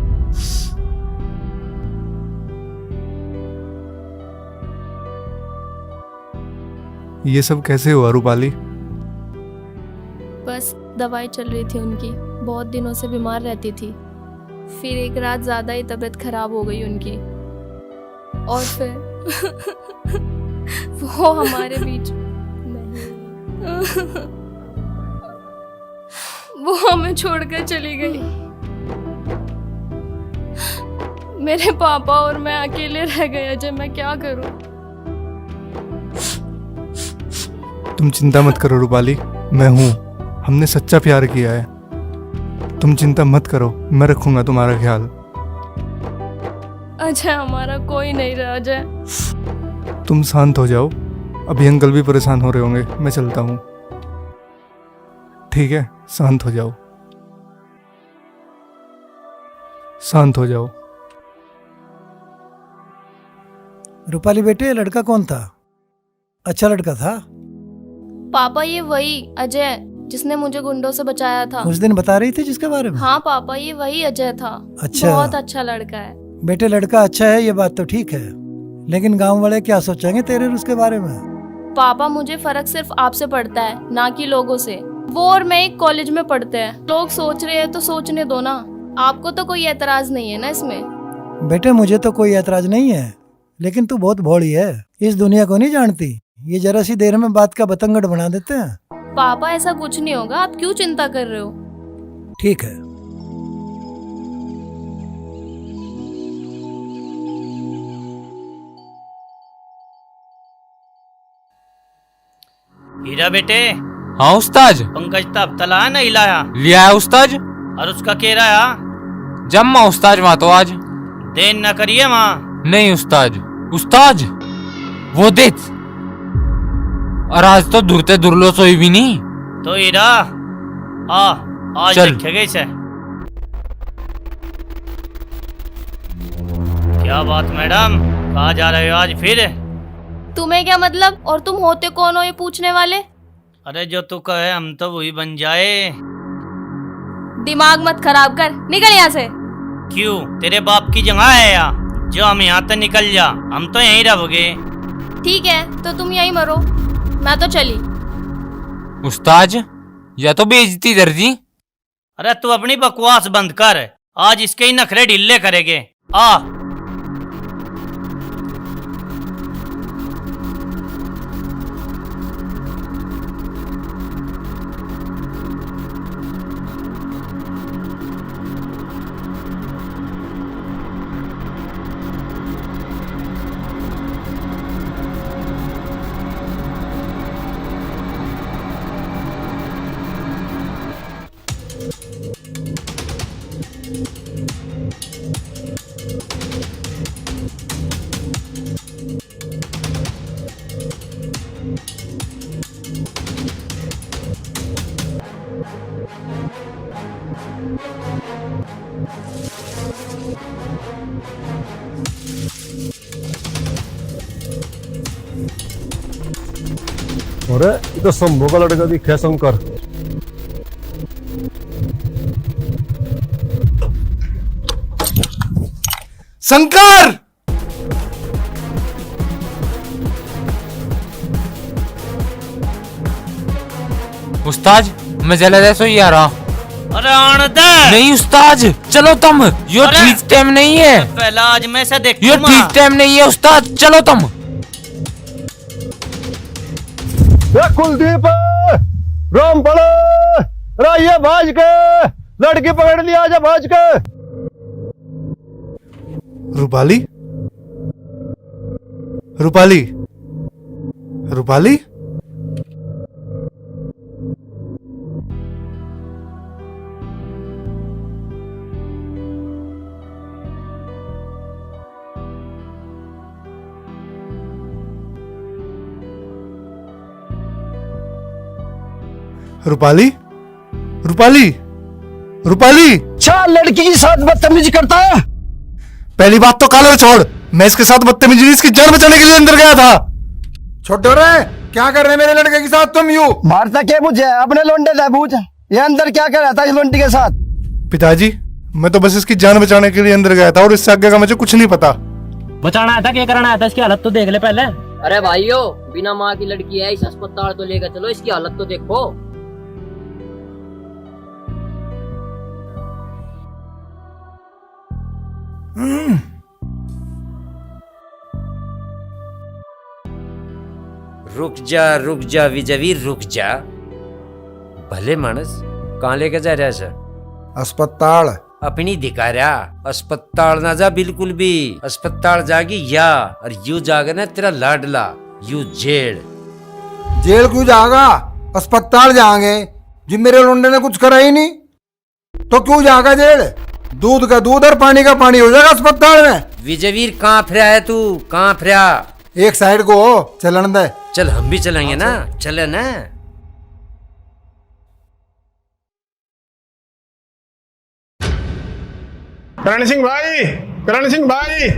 ये सब कैसे हुआ रूपाली? बस दवाई चल रही थी उनकी, बहुत दिनों से बीमार रहती थी। फिर एक रात ज्यादा ही तबीयत खराब हो गई उनकी, और फिर वो हमारे बीच नहीं, वो हमें छोड़कर चली गई। मेरे पापा और मैं अकेले रह गए अजय, मैं क्या करूं? तुम चिंता मत करो रूपाली, मैं हूँ। हमने सच्चा प्यार किया है, तुम चिंता मत करो, मैं रखूंगा तुम्हारा ख्याल। अजय हमारा कोई नहीं रहा अजय। तुम शांत हो जाओ, अभी अंकल भी परेशान हो रहे होंगे, मैं चलता हूँ। ठीक है, शांत हो जाओ, शांत हो जाओ। रूपाली बेटे, लड़का कौन था? अच्छा लड़का था? पापा ये वही अजय जिसने मुझे गुंडों से बचाया था। उस दिन बता रही थी जिसके बारे में? हाँ पापा, ये वही अजय था। अच्छा। बहुत अच्छा लड़का है। बेटे लड़का अच्छा है ये बात तो ठीक है, लेकिन गांव वाले क्या सोचेंगे तेरे और उसके बारे में? पापा मुझे फर्क सिर्फ आपसे पड़ता है, ना कि लोगों से। वो और मैं एक कॉलेज में पढ़ते हैं, लोग सोच रहे हैं तो सोचने दो ना। आपको तो कोई एतराज नहीं है ना इसमें? बेटे मुझे तो कोई एतराज नहीं है, लेकिन तू बहुत भोली है, इस दुनिया को नहीं जानती। ये जरा सी देर में बात का बतंगड़ बना देते हैं। पापा ऐसा कुछ नहीं होगा, आप क्यों चिंता कर रहे हो? ठीक है। हीरा बेटे। हाँ उस्ताद। पंकज तो अब तला नहीं लाया? लिया है उस्ताद। और उसका कह रहा? जम्मा उस्ताद वहाँ तो आज। देन न करिए वहाँ। नहीं उस्ताद। उस्ताद वो देख, और आज तो दूरते दुरलो सोई भी नहीं। तो हीरा आज देखेगा इसे। क्या बात मैडम, कहाँ जा रहे हो आज फिर? तुम्हें क्या मतलब, और तुम होते कौन हो ये पूछने वाले? अरे जो तू कहे हम तो वही बन जाए। दिमाग मत खराब कर, निकल यहाँ से। क्यों, तेरे बाप की जगह है या? जो हम यहाँ से निकल जा, हम तो यहीं रहोगे। ठीक है तो तुम यहीं मरो, मैं तो चली। उस्ताद या तो बेइज्जती दर्जी। अरे तू अपनी बकवास बंद कर, आज इसके ही नखरे ढीले करेंगे। आ अरे ये तो शंभू का लड़का दिखा शंकर। शंकर उस्ताद मैं जला दे सो यार। अरे आने दे। नहीं उस्ताद चलो तुम, यो ठीक टाइम नहीं है। पहला आज मैं से देख, यो ठीक टाइम नहीं है उस्ताद, चलो तुम। कुलदीप राम पड़े राइया भाज के लड़की पकड़ लिया, आजा भाज के। रूपाली रूपाली रूपाली रूपाली रूपाली रूपाली अच्छा लड़की के साथ बदतमीजी करता है। पहली बात तो कॉलर छोड़, मैं इसके साथ बदतमीजी इसकी जान बचाने के लिए अंदर गया था। छोटे रे क्या कर रहे हैं मेरे लड़के के साथ तुम? यू मारता क्या मुझे, अपने लोंडे से पूछ ये अंदर क्या कर रहा था इस लोंडी के साथ। पिताजी मैं तो बस इसकी जान बचाने के लिए अंदर गया था और इससे आगे का मुझे कुछ नहीं पता। बचाना आया था, क्या कराना आया था, इसकी हालत तो देख ले पहले। अरे भाइयों बिना माँ की लड़की है, इस अस्पताल तो लेकर चलो, इसकी हालत तो देखो। रुक जा विजयवीर रुक जा। भले मानस कहाँ लेके जा रहा है? अस्पताल अपनी दिखा रहा, अस्पताल ना जा बिल्कुल भी। अस्पताल जागी या और यू जागे ना तेरा लाडला, यू जेल। जेल क्यों जाएगा, अस्पताल जाएंगे। जी मेरे लोंडे ने कुछ करा ही नहीं तो क्यों जाएगा जेल? दूध का दूध और पानी का पानी हो जाएगा अस्पताल में। विजयवीर कहाँ फिरा है तू, कहाँ फिरा? एक साइड को हो, चलन दे। चल हम भी चलेंगे ना, चले ना। करण सिंह भाई, करण सिंह भाई,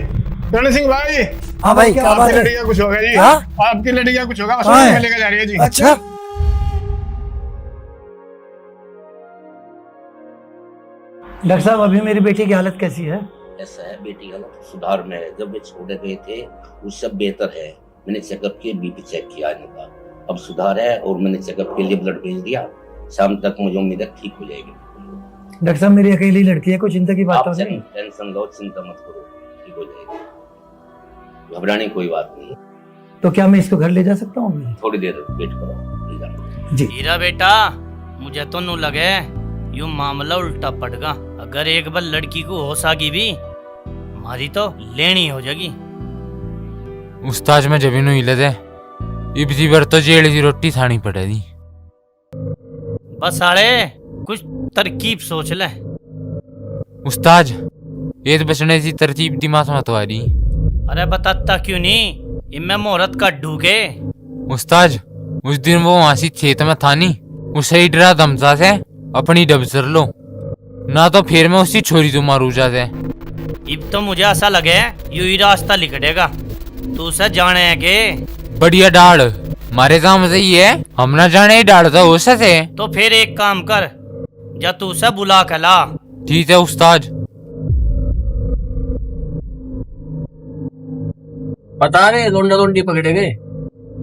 करण सिंह भाई। हाँ भाई क्या बात है? लड़की का कुछ होगा जी। हाँ? आपकी लड़की का कुछ होगा, हाँ में लेकर जा रही है जी। अच्छा डॉक्टर साहब अभी मेरी बेटी की हालत कैसी है? ऐसा है बेटी की हालत सुधार में है, जब वे छोड़े गए थे उससे बेहतर है। मैंने चेकअप किया, बीपी चेक किया इनका, अब सुधार है और मैंने चेकअप के लिए ब्लड भेज दिया। शाम तक मुझे उम्मीद है ठीक हो जाएगी। डॉक्टर साहब मेरी अकेली लड़की है, कोई चिंता की बात तो नहीं? टेंशन लो, चिंता मत करो, ठीक हो जाएगी, घबराने की कोई बात नहीं है। तो क्या मैं इसको घर ले जा सकता हूँ? थोड़ी देर वेट करो जी। हीरा बेटा मुझे तो नू लगे यूं मामला उल्टा पड़गा। अगर एक बार लड़की को होश आ गई भी, हमारी तो लेनी हो जाएगी। उस्ताद में जब नु हिले दे इब्ती बार तो जेल की रोटी खानी पड़ेगी। बस साले कुछ तरकीब सोच ले। उस्ताद ये तो बचने की तरतीब दिमाग में तो आ रही। अरे बताता क्यों नहीं, इनमें मोहरत का ढूके। उस्ताद उस दिन वो वहां से खेत में था नी, उसे ही डरा धमसा से अपनी डबसर लो ना, तो फिर मैं उसी छोरी तो मारू जाते। अब तो मुझे ऐसा लगे यू ही रास्ता लिखटेगा, तू उसे जाने है के? बढ़िया डाल मारे काम सही है, हम ना जाने डाल तो हो सके। तो फिर एक काम कर, जा तू उसे बुला के ला। ठीक है उस्ताद। पता नहीं लोंडा लोंडी पकड़े गए,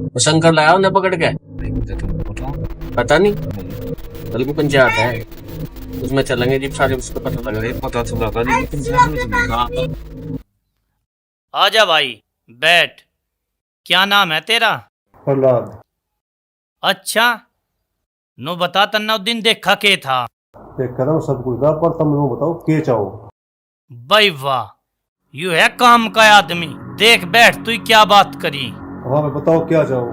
वो शंकर लाया उन्हें पकड़ के। पता नहीं, बल्कि पंचायत है, उसमें चलेंगे जीप सारे, उसको पता लगा। पता चला। आजा भाई बैठ। क्या नाम है तेरा? प्रहलाद। अच्छा, नो बता तन्ना उस दिन देखा के था? देखा था सब कुछ था, पर तुम लोग बताओ के चाहो। भाई वाह, यू है काम का आदमी। देख बैठ, तू क्या बात करी? हाँ बताओ क्या चाहो।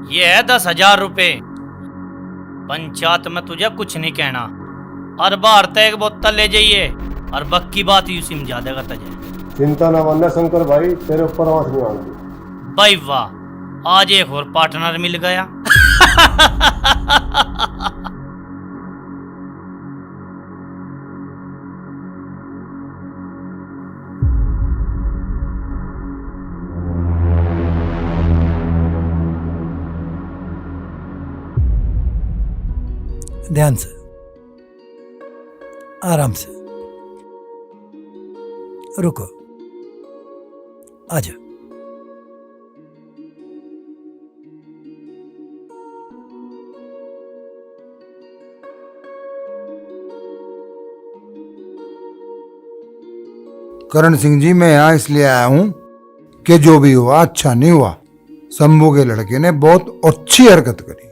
ये है 10,000 रुपए। पंचायत में तुझे कुछ नहीं कहना, और बाहर तक एक बोतल ले जाइए, और बक्की बात यू समझा देगा तुझे। चिंता ना मानना शंकर भाई, तेरे ऊपर आंख नहीं आऊंगी। भाई वाह, आज एक और पार्टनर मिल गया। ध्यान से, आराम से, रुको, आजा। करण सिंह जी, मैं यहाँ इसलिए आया हूँ कि जो भी हुआ अच्छा नहीं हुआ। शंभू के लड़के ने बहुत अच्छी हरकत करी।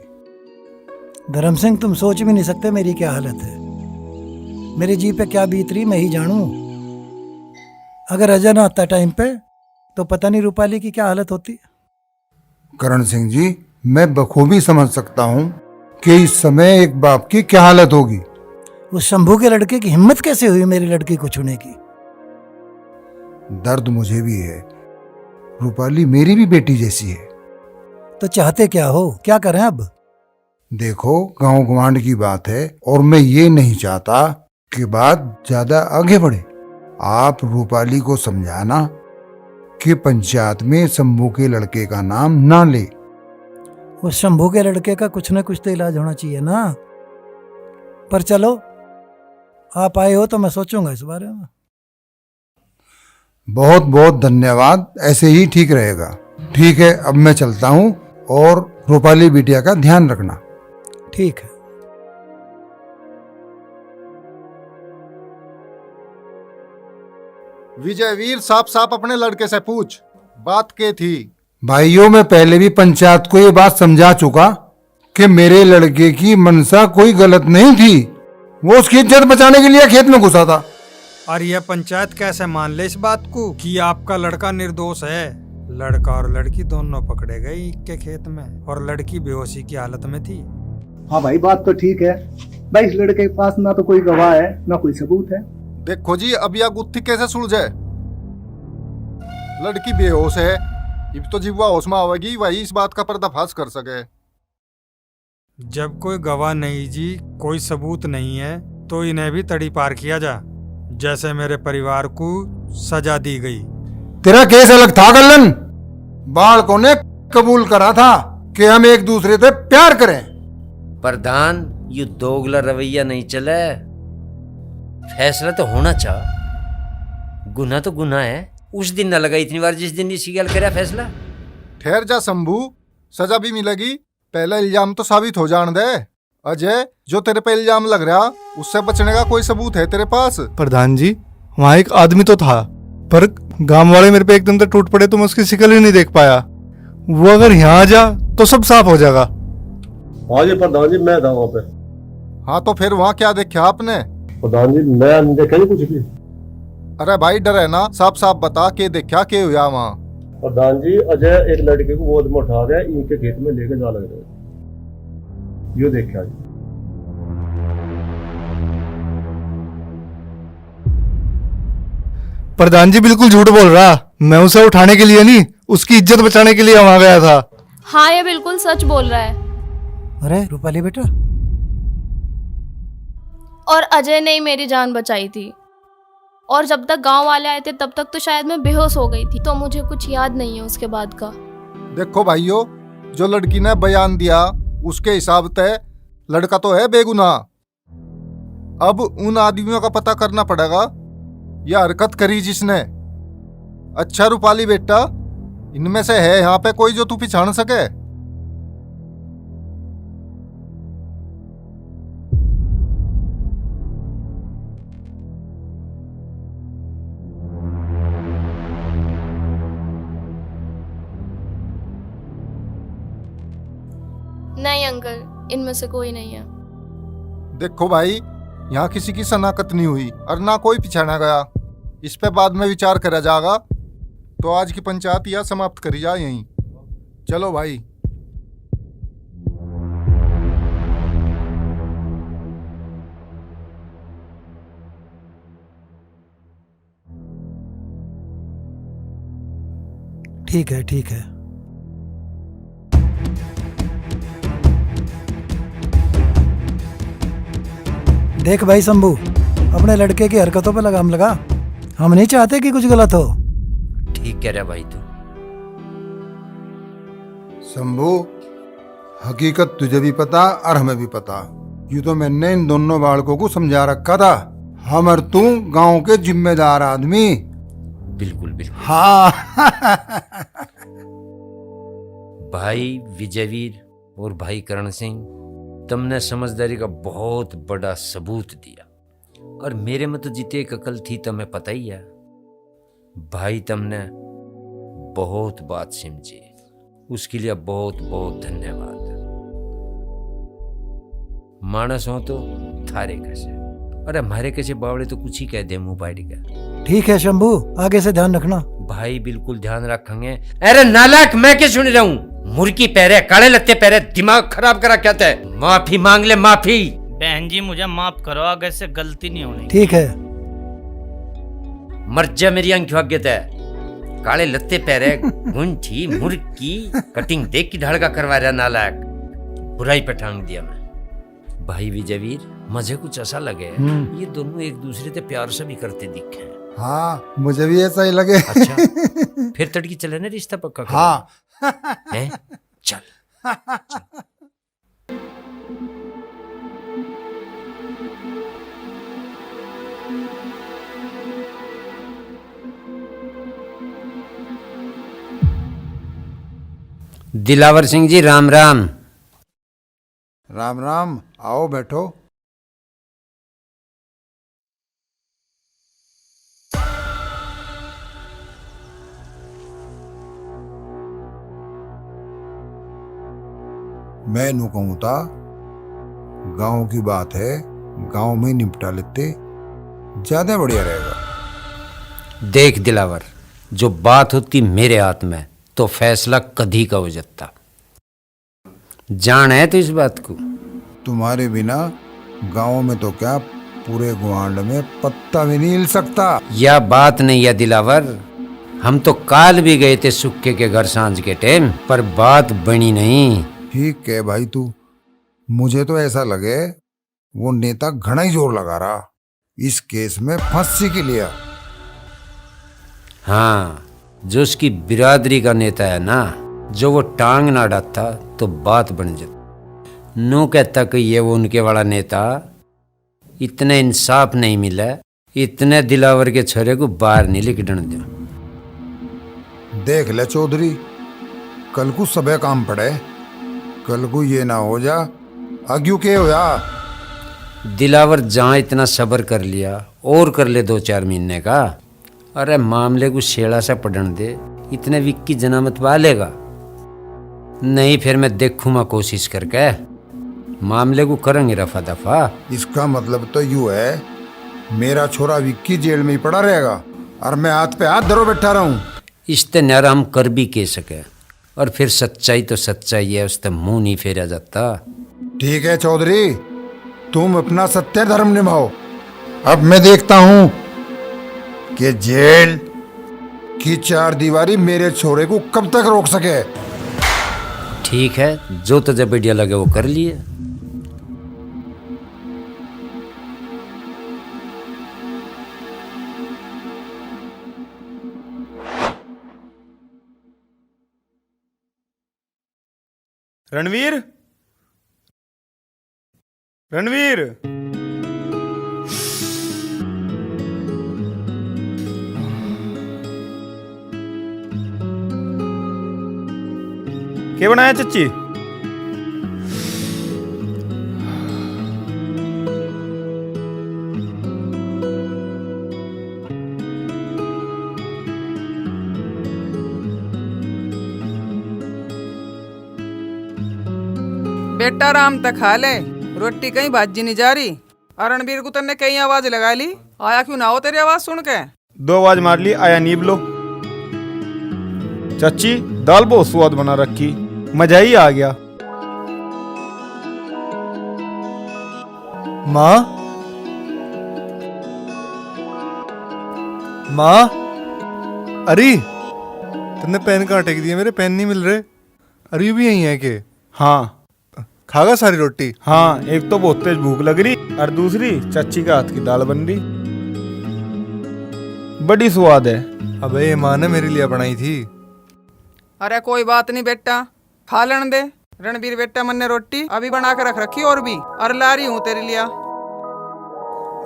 धर्म सिंह, तुम सोच भी नहीं सकते मेरी क्या हालत है। मेरे जी पे क्या बीत रही मैं ही जानूं। अगर अजय ना आता टाइम पे तो पता नहीं रूपाली की क्या हालत होती। करण सिंह जी, मैं बखूबी समझ सकता हूँ कि इस समय एक बाप की क्या हालत होगी। उस शंभू के लड़के की हिम्मत कैसे हुई मेरी लड़की को छूने की? दर्द मुझे भी है। रूपाली मेरी भी बेटी जैसी है। तो चाहते क्या हो, क्या करें अब? देखो, गांव गवांड की बात है और मैं ये नहीं चाहता कि बात ज्यादा आगे बढ़े। आप रूपाली को समझाना कि पंचायत में शंभू के लड़के का नाम ना ले। उस शंभू के लड़के का कुछ ना कुछ तो इलाज होना चाहिए ना। पर चलो, आप आए हो तो मैं सोचूंगा इस बारे में। बहुत बहुत धन्यवाद, ऐसे ही ठीक रहेगा। ठीक है, अब मैं चलता हूँ और रूपाली बिटिया का ध्यान रखना। ठीक है। विजय वीर, साफ साफ अपने लड़के से पूछ, बात क्या थी? भाइयों, मैं पहले भी पंचायत को ये बात समझा चुका कि मेरे लड़के की मनसा कोई गलत नहीं थी। वो उसकी इज्जत बचाने के लिए खेत में घुसा था। और यह पंचायत कैसे मान ले इस बात को कि आपका लड़का निर्दोष है? लड़का और लड़की दोनों पकड़े गए ईख के खेत में, और लड़की बेहोशी की हालत में थी। हाँ भाई, बात तो ठीक है भाई। इस लड़के के पास ना तो कोई गवाह है ना कोई सबूत है। देखो जी, अब यह गुत्थी कैसे सुलझे? लड़की बेहोश है, अब तो जीवा होश में आवेगी, वही इस बात का पर्दाफाश कर सके। जब कोई गवाह नहीं जी, कोई सबूत नहीं है, तो इन्हें भी तड़ी पार किया जा, जैसे मेरे परिवार को सजा दी गई। तेरा केस अलग था कल्लन। बालकों ने कबूल करा था कि हम एक दूसरे से प्यार करें। प्रधान, यू दोगला रवैया नहीं चले। फैसला तो होना चाह। गुना तो गुना है। उस दिन न लगा इतनी बार जिस दिन इसी गल करा फैसला। ठहर जा शंभू, सजा भी मिलेगी। पहला इल्जाम तो साबित हो जान दे। अजय, जो तेरे पे इल्जाम लग रहा, उससे बचने का कोई सबूत है तेरे पास? प्रधान जी, वहाँ एक आदमी तो था, पर गांव वाले मेरे पे एकदम से टूट पड़े तो मैं उसकी शिकल ही नहीं देख पाया। वो अगर यहाँ आ जा तो सब साफ हो जाएगा। हाँ जी प्रधान जी, मैं था वहाँ पे। हाँ तो फिर वहाँ क्या देखा आपने? प्रधान जी, मैं नहीं देखा नहीं कुछ भी। अरे भाई डर है ना, साफ साफ बता के देखा के हुआ वहाँ? प्रधान जी, अजय एक लड़के को गोद में उठा गया, इनके खेत में लेके जा लग रहे, यो देखा जी। प्रधान जी बिल्कुल झूठ बोल रहा, मैं उसे उठाने के लिए नहीं, उसकी इज्जत बचाने के लिए वहां गया था। हाँ, ये बिल्कुल सच बोल रहा है। अरे रूपाली बेटा, और अजय ने ही मेरी जान बचाई थी, और जब तक गांव वाले आए थे तब तक तो शायद मैं बेहोश हो गई थी, तो मुझे कुछ याद नहीं है उसके बाद का। देखो भाइयों, जो लड़की ने बयान दिया उसके हिसाब से लड़का तो है बेगुनाह। अब उन आदमियों का पता करना पड़ेगा, यह हरकत करी जिसने। अच्छा रूपाली बेटा, इनमें से है यहाँ पे कोई जो तू पहचान सके? नहीं अंकल, इनमें से कोई नहीं है। देखो भाई, यहाँ किसी की शनाख्त नहीं हुई और ना कोई पहचाना गया। इस पे बाद में विचार करा जाएगा। तो आज की पंचायत यह समाप्त करी जाए यहीं। चलो भाई। ठीक है, ठीक है। देख भाई शंभू, अपने लड़के की हरकतों पे लगाम लगा। हम नहीं चाहते कि कुछ गलत हो। ठीक कह रहा भाई तू। शंभू, हकीकत तुझे भी पता और हमें भी पता। यूं तो मैंने इन दोनों बालकों को समझा रखा था। हम और तू गांव के जिम्मेदार आदमी। बिल्कुल बिल्कुल। हाँ। भाई विजयवीर और भाई करण सिंह, तुमने समझदारी का बहुत बड़ा सबूत दिया और मेरे में तो जितने एक अकल थी तुम्हें पता ही है। भाई तुमने बहुत बात समझी, उसके लिए बहुत बहुत धन्यवाद। मानस हो तो थारे कैसे, अरे हमारे कैसे बावड़े तो कुछ ही कह दे मुंह बाड़ी का। ठीक है शंभू, आगे से ध्यान रखना। भाई बिल्कुल ध्यान रखेंगे। अरे नालायक, मैं क्या सुन रहा हूँ? मुर्गी पैरे, काले लत्ते पैरे, दिमाग खराब करा कहते है। माफी मांग ले, माफी। बहन जी मुझे माफ करो, आगे से गलती नहीं होनी। ठीक है। मर जा मेरी आंखों आगे तय। काले लत्ते पैरे, गुंठी मुर्गी, कटिंग देख की ढाल का करवा रहा नालायक। बुराई पे टांग दिया मैं। भाई विजयवीर, मुझे कुछ ऐसा लगे ये दोनों एक दूसरे से प्यार से भी करते दिखे। हाँ, मुझे भी ऐसा ही लगे। अच्छा, फिर तड़की चले ना, रिश्ता पक्का करो। हाँ। हैं? चल। दिलावर सिंह जी, राम राम। राम राम, आओ बैठो। मैं नू कहूं था, गांव की बात है, गांव में निपटा लेते, ज्यादा बढ़िया रहेगा। देख दिलावर, जो बात होती मेरे हाथ में तो फैसला कधी का हो जाता। जान है तो इस बात को। तुम्हारे बिना गांव में तो क्या, पूरे ग्वांड में पत्ता भी नहीं हिल सकता। यह बात नहीं है दिलावर। हम तो काल भी गए थे सुक्के के घर सांझ के टाइम, पर बात बनी नहीं। ठीक है भाई तू, मुझे तो ऐसा लगे वो नेता घना ही जोर लगा रहा, इस केस में फांसी के लिए। हाँ, जो उसकी बिरादरी का नेता है ना, जो वो टांग ना डालता तो बात बन जाती। नो कहता कि ये वो उनके वाला नेता, इतने इंसाफ नहीं मिला, इतने दिलावर के छोरे को बाहर नहीं लिखने दो। देख ले चौधरी, कल को सबे काम पड़े, कल को ये ना हो जा आग्यू के होया। दिलावर जहाँ इतना सब्र कर लिया और कर ले 2-4 महीने का। अरे मामले को शेड़ा से पढ़ने दे, इतने विक की जनामत वालेगा नहीं। फिर मैं देखूंगा कोशिश करके, मामले को करेंगे रफा दफा। इसका मतलब तो यूं है, मेरा छोरा विक्की जेल में ही पड़ा रहेगा और मैं हाथ पे हाथ धरो बैठा रहूं। इसते न्यारा हम कर भी कह सके, और फिर सच्चाई तो सच्चाई है, उससे मुंह नहीं फेरा जाता। ठीक है चौधरी, तुम अपना सत्य धर्म निभाओ। अब मैं देखता हूं कि जेल की 4 दीवारी मेरे छोरे को कब तक रोक सके। ठीक है, जो तुझे बढ़िया लगे वो कर लिए। रणवीर, रणवीर, क्या बनाया चच्ची? बेटा राम तक खा ले, रोटी कहीं भाजी नहीं जा रही। रणबीर को तन्ने कहीं आवाज लगा ली, आया क्यों ना हो तेरी आवाज सुन के? 2 आवाज मार ली, आया नहीं बोलो। चाची दाल बहुत स्वाद बना रखी, मजा ही आ गया। माँ, माँ, अरे तुमने पेन कहाँ टेक दिए? मेरे पेन नहीं मिल रहे। अरे भी यही है कि? हाँ। खागा सारी रोटी? हाँ, एक तो बहुत तेज भूख लग रही और दूसरी चाची का हाथ की दाल बन रही, बड़ी स्वाद है। अबे ये माँ ने मेरे लिए बनाई थी। अरे कोई बात नहीं बेटा, खा लेने दे। रणबीर बेटा मन ने रोटी अभी बना के रख रखी और भी, और ला रही हूँ तेरे लिए।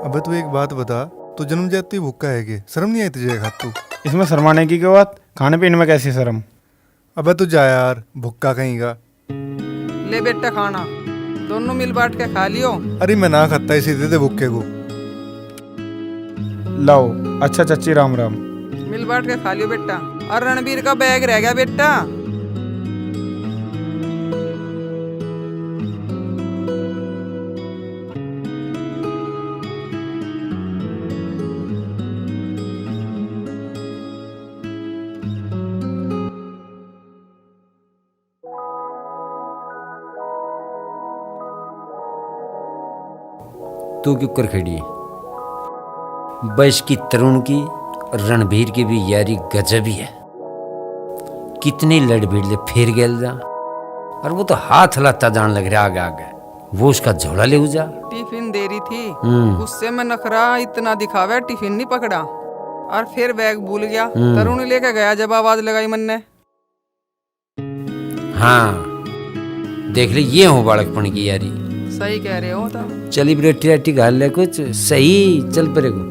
अबे तू एक बात बता, तू जन्म जाती भूखा है कि? शर्म नहीं आई तुझे खातू? इसमें शर्माने की क्या बात, खाने पीने में कैसी शर्म? अबे तू जा यार, भुक्का कहीं का। ले बेटा खाना, दोनों मिल बांट के खा लियो। अरे मैं ना खाता, इसे दे दे भुक्के को। लाओ। अच्छा चाची राम राम। मिल बांट के खा लियो बेटा। और रणबीर का बैग रह गया बेटा। तू क्यों कर खड़ी? बस की तरुण की रणबीर की भी यारी गजब ही है। कितनी लड़ भीड़ ले फिर गेल जा, और वो तो हाथ हलाता जान लग रहा आगे आगे। वो उसका झोला ले जा। टिफिन दे रही थी, गुस्से में नखरा इतना दिखावे, टिफिन नहीं पकड़ा और फिर बैग भूल गया। तरुण लेके गया जब आवाज लगाई मन ने। हाँ देख ले, ये हो बालकपन की यारी। सही कह रहे हो। तो चली रोटी राटी घाल ले कुछ सही चल पड़े को।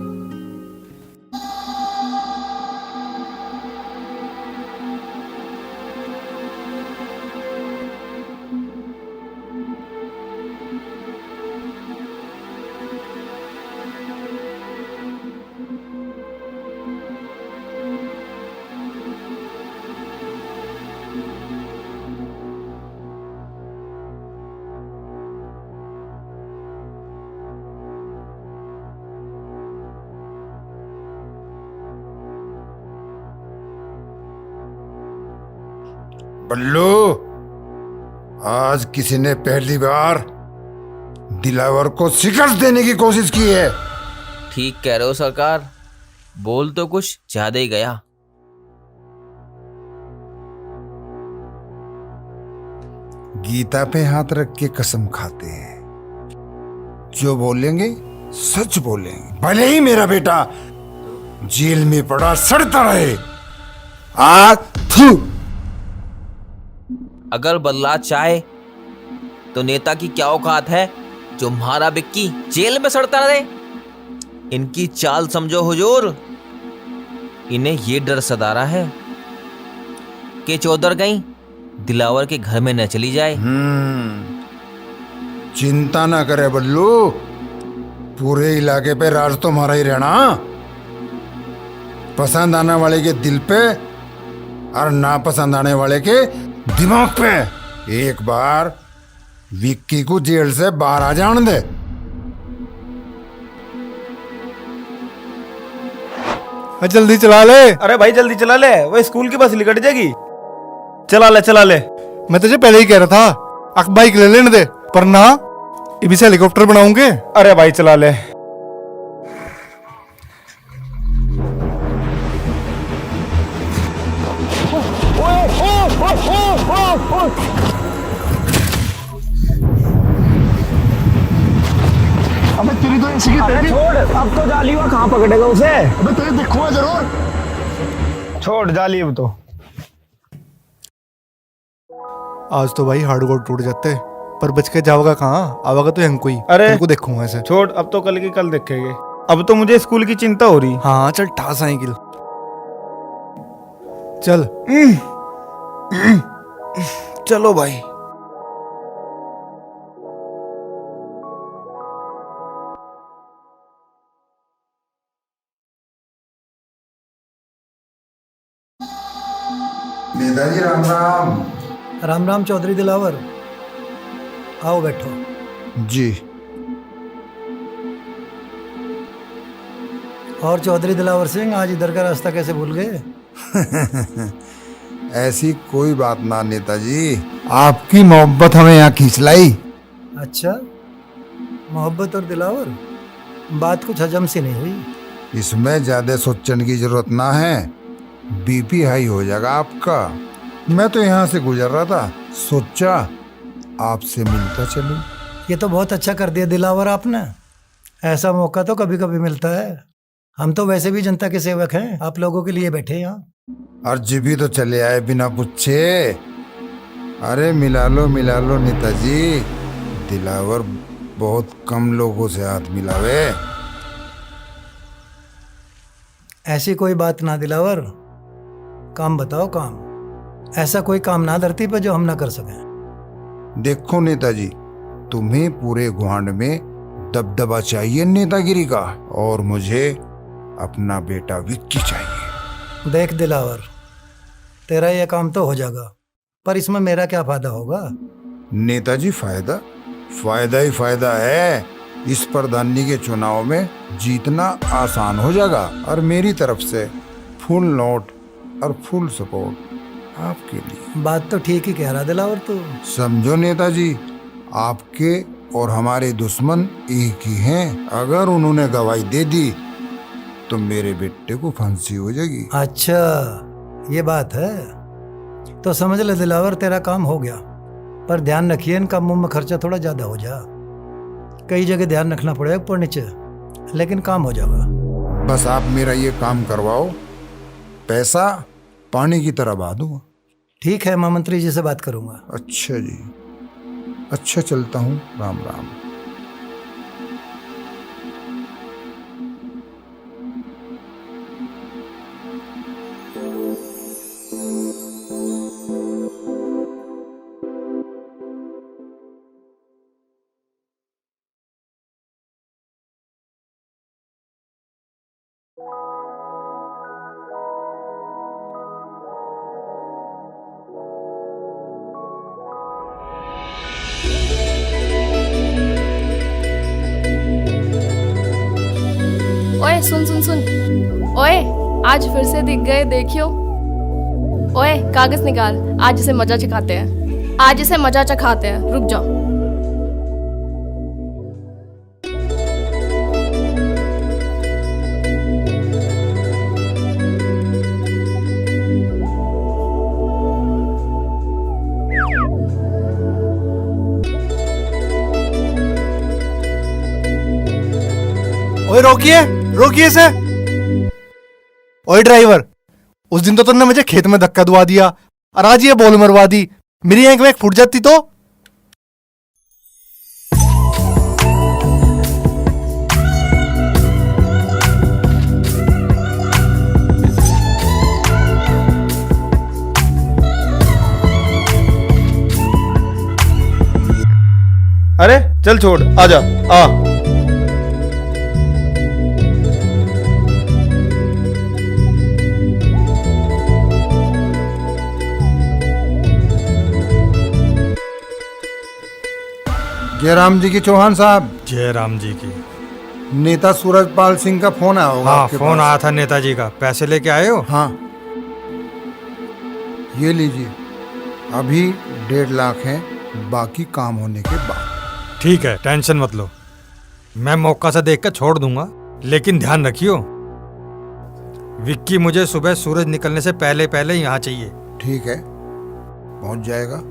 बल्लू, आज किसी ने पहली बार दिलावर को शिकस्त देने की कोशिश की है। ठीक कह रहे हो सरकार, बोल तो कुछ ज्यादा ही गया। गीता पे हाथ रख के कसम खाते हैं, जो बोलेंगे सच बोलेंगे, भले ही मेरा बेटा जेल में पड़ा सड़ता रहे। अगर बदला चाहे तो नेता की क्या औकात है जो मारा बिक्की जेल में सड़ता रहे। इनकी चाल समझो हुजूर, इन्हें ये डर सता रहा है कि चौधर कहीं दिलावर के घर में न चली जाए। चिंता ना करे बल्लू, पूरे इलाके पे राज तुम्हारा ही रहना। पसंद आने वाले के दिल पे और ना पसंद आने वाले के दिमाग पे। एक बार विक्की को जेल से बाहर आ जाने दे। जल्दी चला ले। अरे भाई जल्दी चला ले, वो स्कूल की बस निकट जाएगी। चला ले चला ले। मैं तुझे पहले ही कह रहा था, अक बाइक ले लेने दे, पर ना इबी से हेलीकॉप्टर बनाऊंगे। अरे भाई चला ले। अबे तेरी तो ऐसी की छोड़, अब तो जाली हुआ कहाँ पकड़ेगा उसे? अबे तेरे देखूंगा जरूर। छोड़ जाली अब तो। आज तो भाई हार्ड कोड टूट जाते, पर बच के जाओगा कहाँ? आवागा तो हमको ही। अरे तुमको देखूंगा ऐसे। छोड़, अब तो कल की कल देखेंगे। अब तो मुझे स्कूल की चिंता हो रही। हाँ चल ठा साइकिल चल। चलो भाई। नेताजी राम राम। राम राम चौधरी दिलावर, आओ बैठो। जी। और चौधरी दिलावर सिंह, आज इधर का रास्ता कैसे भूल गए? ऐसी कोई बात ना नेताजी, आपकी मोहब्बत हमें यहाँ खींच लाई। अच्छा, मोहब्बत और दिलावर, बात कुछ हजम सी नहीं हुई। इसमें ज्यादा सोचने की जरूरत ना है, बीपी हाई हो जाएगा आपका। मैं तो यहाँ से गुजर रहा था, सोचा आपसे मिलता चलूं। ये तो बहुत अच्छा कर दिया दिलावर आपने, ऐसा मौका तो कभी कभी मिलता है। हम तो वैसे भी जनता के सेवक हैं, आप लोगों के लिए बैठे हैं यहाँ। अर्जी भी तो चले आए बिना पूछे। अरे मिला लो नेताजी, दिलावर बहुत कम लोगों से हाथ मिलावे। ऐसी कोई बात ना दिलावर, काम बताओ काम। ऐसा कोई काम ना धरती पर जो हम ना कर सकें। देखो नेताजी, तुम्हें पूरे गुआंढ में दबदबा चाहिए नेतागिरी का, और मुझे अपना बेटा विक्की चाहिए। देख दिलावर, तेरा ये काम तो हो जाएगा, पर इसमें मेरा क्या फायदा होगा? नेताजी फायदा ही फायदा है। इस प्रधानी के चुनाव में जीतना आसान हो जाएगा, और मेरी तरफ से फुल नोट और फुल सपोर्ट आपके लिए। बात तो ठीक ही कह रहा दिलावर तू। समझो नेताजी, आपके और हमारे दुश्मन एक ही हैं। अगर उन्होंने गवाही दे दी तो मेरे बेटे को फांसी हो जाएगी। अच्छा, ये बात है, तो समझ ले दिलावर, तेरा काम हो गया। पर ध्यान रखिए, इनका मुंह में खर्चा थोड़ा ज्यादा हो जा। कई जगह ध्यान रखना पड़ेगा ऊपर नीचे, लेकिन काम हो जाएगा। बस आप मेरा ये काम करवाओ, पैसा पानी की तरह बहा दूंगा। ठीक है, मैं मंत्री जी से बात करूंगा। अच्छा जी, अच्छा चलता हूँ, राम राम। ओए सुन सुन सुन, ओए आज फिर से दिख गए, देखियो। ओए कागज निकाल, आज इसे मजा चखाते हैं, आज इसे मजा चखाते हैं। रुक जाओ। ओए रोकिए इसे। ओए ड्राइवर, उस दिन तो तुमने मुझे खेत में धक्का दुआ दिया, और आज ये बॉल मरवा दी। मेरी आंख में फूट जाती तो। अरे चल छोड़, आजा आ। जय राम जी की चौहान साहब। जय राम जी की। नेता सूरजपाल सिंह का फोन आया होगा? हाँ, आपके फोन पास? आया था नेताजी का। पैसे लेके आए हो? हाँ, ये लीजिए। अभी 1.5 लाख है, बाकी काम होने के बाद। ठीक है, टेंशन मत लो, मैं मौका से देख कर छोड़ दूंगा, लेकिन ध्यान रखियो, विक्की मुझे सुबह सूरज निकलने से पहले पहले यहाँ चाहिए। ठीक है, पहुंच जाएगा।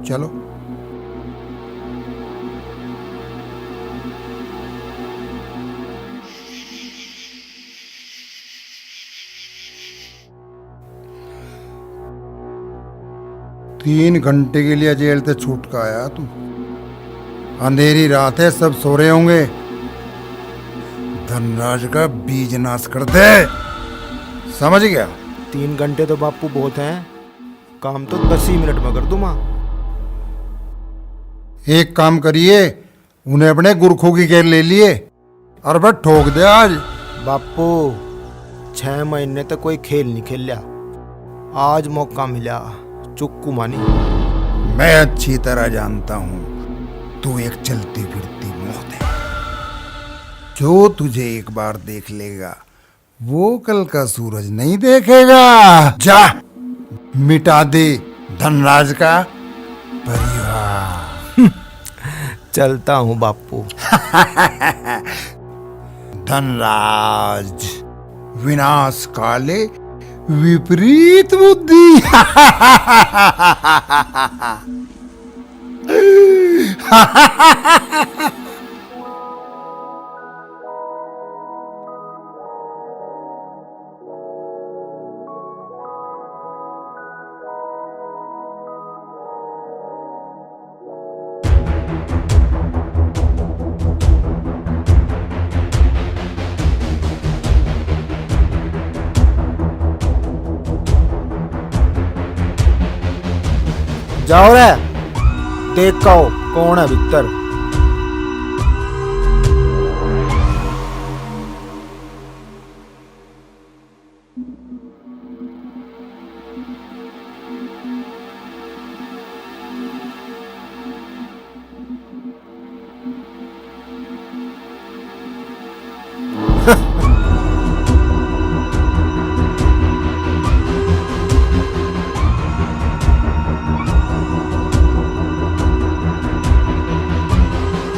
चलो। तीन घंटे के लिए जेल से छूट का आया तू। अंधेरी रात है, सब सो रहे होंगे। धनराज का बीज नाश कर दे, समझ गया? 3 घंटे तो बापू बहुत हैं, काम तो 10 ही मिनट में कर दूंगा। एक काम करिए, उन्हें अपने गुरखों की केयर ले लिए और बस ठोक दे आज। बापू 6 महीने तक कोई खेल नहीं खेला, आज मौका मिला, चुक्कू मानी। मैं अच्छी तरह जानता हूं तू एक चलती फिरती मौत है। जो तुझे एक बार देख लेगा वो कल का सूरज नहीं देखेगा। जा मिटा दे धनराज का परिवार। चलता हूँ बापू। धनराज विनाश काले विपरीत बुद्धि। जाओ रे, देख कहो कौन है भीतर।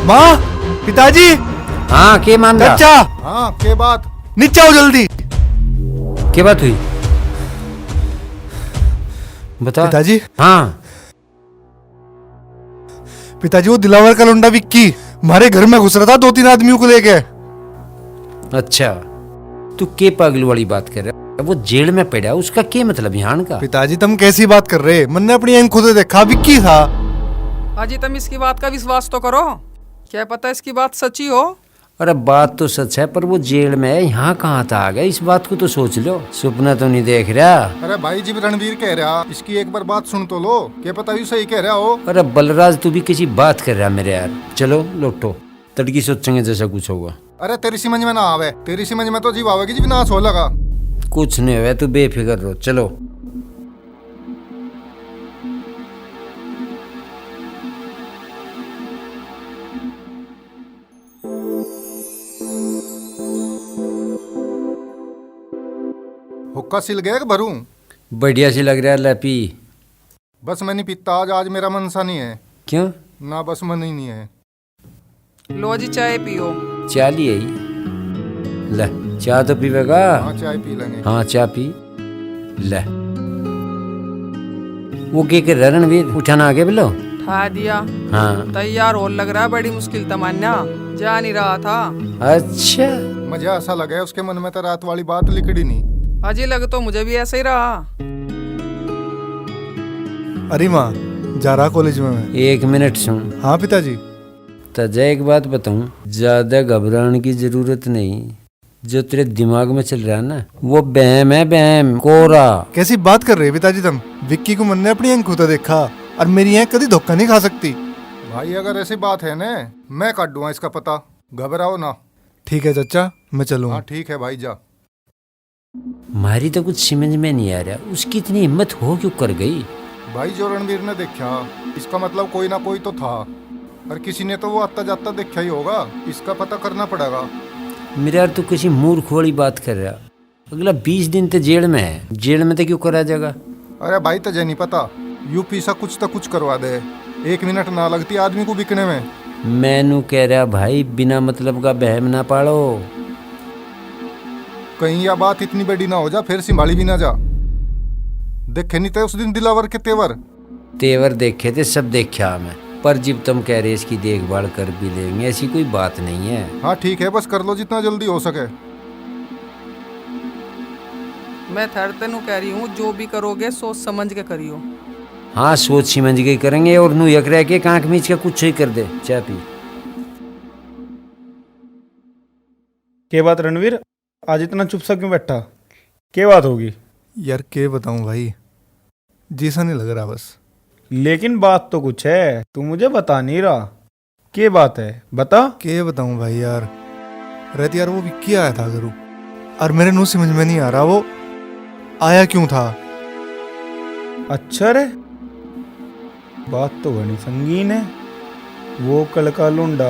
माँ, पिताजी। हाँ के मान रहा? चाचा। हाँ के बात? नीचे आओ जल्दी। के बात हुई? बता। पिताजी। हाँ पिताजी, वो दिलावर का लौंडा विक्की हमारे घर में घुस रहा था 2-3 आदमियों को लेके। अच्छा, तू के पागल वाली बात कर रहा है? वो जेल में पड़ा, उसका क्या मतलब यहाँ का? पिताजी तुम कैसी बात कर रहे? मैंने अपनी आंख खुद देखा, विक्की था। अजी तुम इसकी बात का विश्वास तो करो, क्या पता इसकी बात सच्ची हो। अरे बात तो सच है, पर वो जेल में है, यहाँ कहाँ था आ गया? इस बात को तो सोच लो, सपना तो नहीं देख रहा। अरे भाई जी रणवीर कह रहा, इसकी एक बार बात सुन तो लो, क्या पता यू सही कह रहा हो। अरे बलराज तू भी किसी बात कर रहा मेरे यार। चलो लौटो, तड़की सोचेंगे जैसा कुछ होगा। अरे तेरी समझ में ना आवे, तेरी समझ में तो जीव आवेगी जीव नाश हो लगा। कुछ नहीं हुआ, तू बेफिक्र रहो। चलो हुक्का सिल गया कि भरूं? बढ़िया सी लग रहा है, ले पी। बस मैं नहीं पीता आज मेरा मन सा नहीं है। क्यों? ना बस मन ही नहीं है। लो जी चाय पियो। चाय ली आई, ले चाय तो पीवेगा? हाँ चाय पी लेंगे। हाँ चाय पी ले। वो के कर रणवीर उठाना आगे बोलो। ठा दिया। हाँ तैयार हो लग रहा है, बड़ी मुश्किल तमन्ना, जा नहीं रहा था। अच्छा, मुझे ऐसा लगा उसके मन में तो रात वाली बात लिखड़ी नहीं। अजी लग तो मुझे भी ऐसा ही रहा। अरे माँ, जा रहा कॉलेज में मैं। एक मिनट सुन। हाँ पिताजी। तुझे एक बात बताऊं, ज्यादा घबराने की जरूरत नहीं। जो तेरे दिमाग में चल रहा है ना, वो बहम है, बहम कोरा। कैसी बात कर रहे हैं पिताजी तुम? विक्की को मैंने अपनी आंख खुदा देखा और मेरी आंख कभी धोखा नहीं खा सकती। भाई अगर ऐसी बात है ना, मैं काट दूंगा इसका पता, घबराओ ना। ठीक है चाचा, मैं चलूंगा। हाँ ठीक है भाई, जा। मारी तो कुछ समझ में नहीं आ रहा, उसकी इतनी हिम्मत हो क्यों कर गई? भाई जो रणवीर ने देखा, इसका मतलब कोई ना कोई तो था, और किसी ने तो वो आता जाता देखा ही होगा, इसका पता करना पड़ेगा। मेरा यार, तू किसी मूर्ख वाली बात कर रहा। अगला 20 दिन तो जेल में है, जेल में तो क्यों करा जाएगा? अरे भाई तुझे नहीं पता, यूपी सा कुछ तो कुछ करवा दे, 1 मिनट ना लगती आदमी को बिकने में। मैनू कह रहा भाई, बिना मतलब का बहम ना पाड़ो। कहीं यह बात इतनी बड़ी ना हो जा, फिर संभाली भी ना जा। देखे नहीं थे उस दिन दिलावर के तेवर? तेवर देखे थे, सब देखा मैं, पर जब तुम कह रहे इसकी देखभाल कर भी लेंगे, ऐसी कोई बात नहीं है। हाँ ठीक है, बस कर लो जितना जल्दी हो सके। मैं थर तेनू कह रही हूँ, जो भी करोगे सोच समझ के करियो। हाँ सोच समझ के करेंगे, और नू यक रह के कांख मीच का कुछ ही कर दे। चाय पी। के बात रणवीर, आज इतना चुप सा क्यों बैठा? क्या बात होगी? यार के बताऊं भाई, जैसा नहीं लग रहा बस। लेकिन बात तो कुछ है, तू मुझे बता नहीं रहा। क्या बात है, बता। क्या बताऊं भाई यार, रहती यार वो विक्की आया था घरों, और मेरे मुंह समझ में नहीं आ रहा वो आया क्यों था। अच्छा रे, बात तो बड़ी संगीन है। वो कल का लुंडा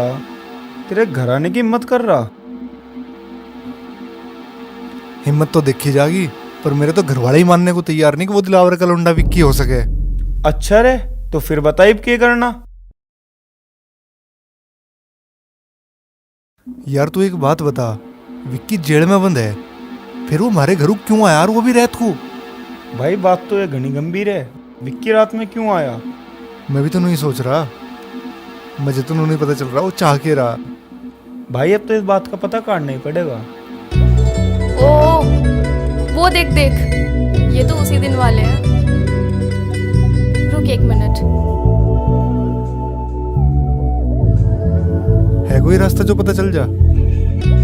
तेरे घर आने की हिम्मत कर रहा। हिम्मत तो देखी जाएगी, पर मेरे तो घरवाले ही मानने को तैयार नहीं कि वो दिलावर का लुंडा विक्की हो सके। अच्छा रे, तो फिर बताइए क्या करना। यार तू एक बात बता, विक्की जेल में बंद है, फिर वो हमारे घरों क्यों आया, और वो भी रात को? भाई बात तो ये घनी गंभीर है। विक्की रात में क्यों आया? मैं भी तो नहीं सोच रहा, मुझे तो नहीं पता चल रहा वो चाह के रहा। भाई अब तो इस बात का पता काटना ही पड़ेगा। ओ वो देख देख, ये तो उसी दिन वाले हैं। रुक 1 मिनट। है कोई रास्ता जो पता चल जा?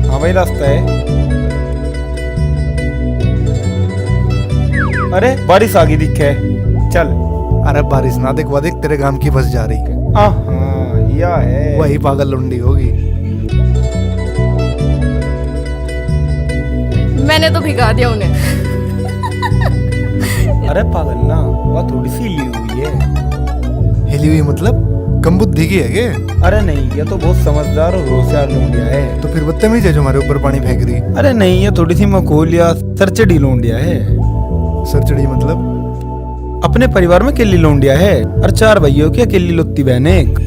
हाँ भाई रास्ता है। अरे बारिश आ गई दिखे, चल। अरे बारिश ना देख, वो देख तेरे गांव की बस जा रही। हाँ या है, वही पागल लुंडी होगी। मैंने तो भिगा दिया उन्हें। अरे पागल ना, वह थोड़ी सी हिली हुई है। हिली हुई मतलब कम बुद्धि की है क्या? अरे नहीं, ये तो बहुत समझदार और होशियार लौंडिया है। तो फिर बदतमीज है जो हमारे ऊपर पानी फेंक रही। अरे नहीं, ये थोड़ी सी मखौलिया सरचड़ी लौंडिया है। सरचड़ी मतलब? अपने परिवार में अकेली लौंडिया है, और 4 भाइयों की अकेली लुत्ती बहन है एक।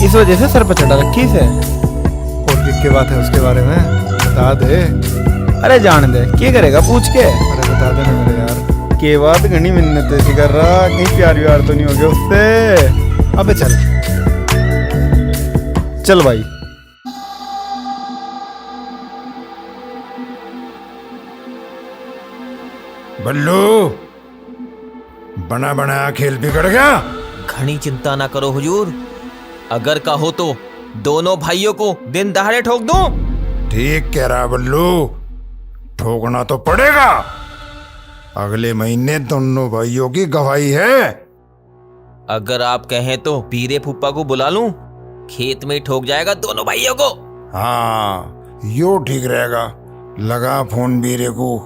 इस वजह से सर पर चढ़ा रखी है। और क्या बात है उसके बारे में बता दे। अरे जान दे, क्या करेगा पूछ के। अरे बता दे ना मेरे यार। के बात घनी मिन्नत ऐसी कर रहा, कहीं प्यार व्यार तो नहीं हो गया उससे? अबे चल चल भाई। बल्लू, बना बनाया खेल बिगड़ गया। घनी चिंता ना करो हुजूर, अगर कहो तो दोनों भाइयों को दिन दहाड़े ठोक दूं। ठीक कह रहा बल्लू, ठोकना तो पड़ेगा। अगले महीने दोनों भाइयों की गवाही है। अगर आप कहें तो पीरे फूफा को बुला लूं, खेत में ठोक जाएगा दोनों भाइयों को। हाँ यो ठीक रहेगा, लगा फोन बीरे को।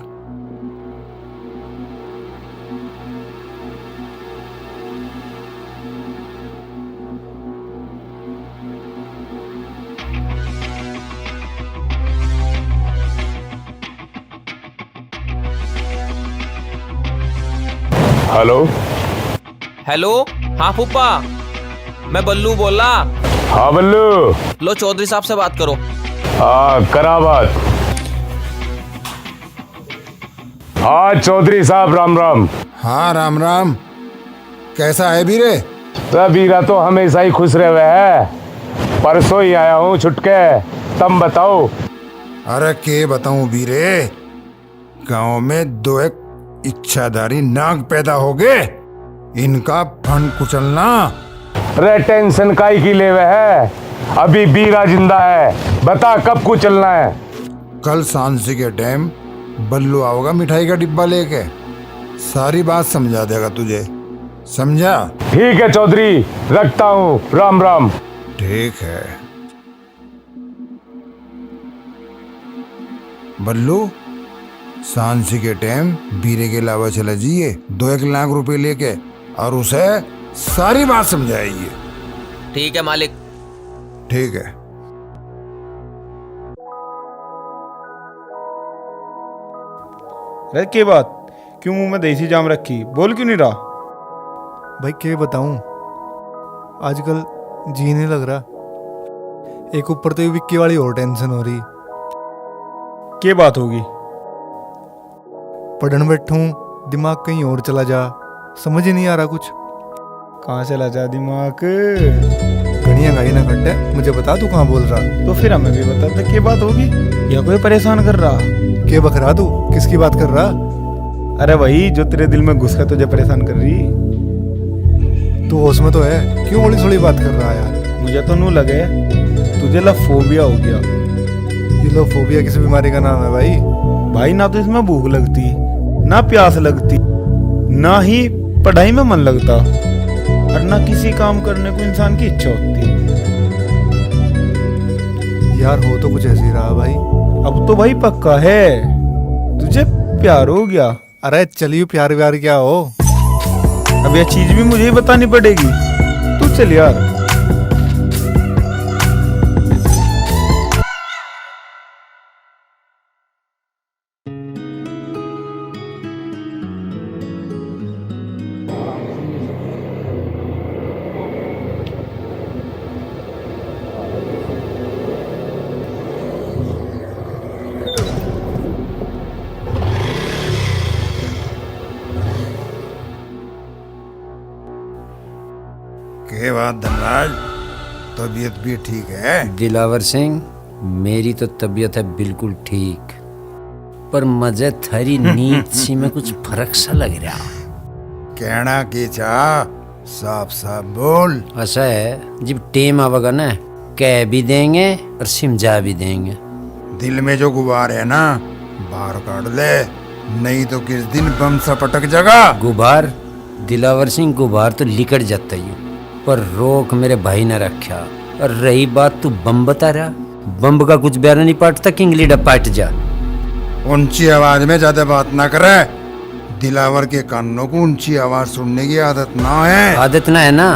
हेलो हेलो, हाँ फूफा, मैं बल्लू बोल रहा। हाँ बल्लू। लो चौधरी साहब से बात करो। हाँ करा बात। हाँ चौधरी साहब राम राम। हाँ राम राम। कैसा है बीरे? तो बीरा तो हमेशा ही खुश रहे हुए है, परसों ही आया हूँ छुटके। तुम बताओ। अरे के बताऊं बीरे, गांव में 2 एक इच्छाधारी नाग पैदा हो गए, इनका फन कुचलना। रे टेंशन काई की लेवे है, अभी बीरा जिंदा है, बता कब को चलना है? कल सांझ के टाइम बल्लू आओगा मिठाई का डिब्बा लेके, सारी बात समझा देगा तुझे, समझा? ठीक है चौधरी, रखता हूँ, राम राम। ठीक है बल्लू, सांझ के टाइम बीरे के अलावा चला जाइए 2-1 लाख रुपए लेके, और उसे सारी बात समझाइए। ठीक है मालिक। ठीक है। अरे क्या बात, क्यों मुंह में देसी जाम रखी, बोल क्यों नहीं रहा? भाई क्या बताऊं, आजकल जी नहीं लग रहा। एक ऊपर तो ये विक्की वाली और टेंशन हो रही। क्या बात होगी? पढ़ने बैठूं, दिमाग कहीं और चला जा, समझ ही नहीं आ रहा कुछ। कहाँ चला जा दिमाग? घड़ियां गाई ना खट्टे, मुझे बता तू कहाँ बोल रहा। तो फिर हमें भी बता दे क्या बात होगी, या कोई परेशान कर रहा? क्या बकरा तू, किसकी बात कर रहा? अरे वही जो तेरे दिल में घुस कर तुझे परेशान कर रही। तू होश में तो है, क्यों बड़ी थोड़ी बात कर रहा है यार? मुझे तो नू लगे तुझे लफोबिया हो गया। ये लफोबिया किस बीमारी का नाम है भाई? भाई ना तो इसमें भूख लगती, ना प्यास लगती, ना ही पढ़ाई में मन लगता। और ना किसी काम करने को इंसान की इच्छा होती है। यार हो तो कुछ ऐसे ही रहा भाई। अब तो भाई पक्का है तुझे प्यार हो गया। अरे चलिए प्यार व्यार क्या हो। अब यह चीज भी मुझे ही बतानी पड़ेगी। तू चल यार। के बात धनराज, तबीयत भी ठीक है? दिलावर सिंह, मेरी तो तबीयत है बिल्कुल ठीक, पर मुझे थारी नींद सी में कुछ फर्क सा लग रहा। कहना की चाह, साफ साफ बोल। ऐसा है जब टेम आवेगा ना, कह भी देंगे और समझा भी देंगे। दिल में जो गुबार है ना, बाहर काट ले, नहीं तो किस दिन बम सा पटक जाएगा। गुबार? दिलावर सिंह, गुबार तो लिकट जाता ही, पर रोक मेरे भाई ने रखा। और रही बात तू बम बता रहा, बम का कुछ बयान नहीं पाटता कि इंगलीडा पाट जा। ऊंची आवाज में ज्यादा बात ना करे। दिलावर के कानों को ऊंची आवाज सुनने की आदत ना है। आदत ना है ना,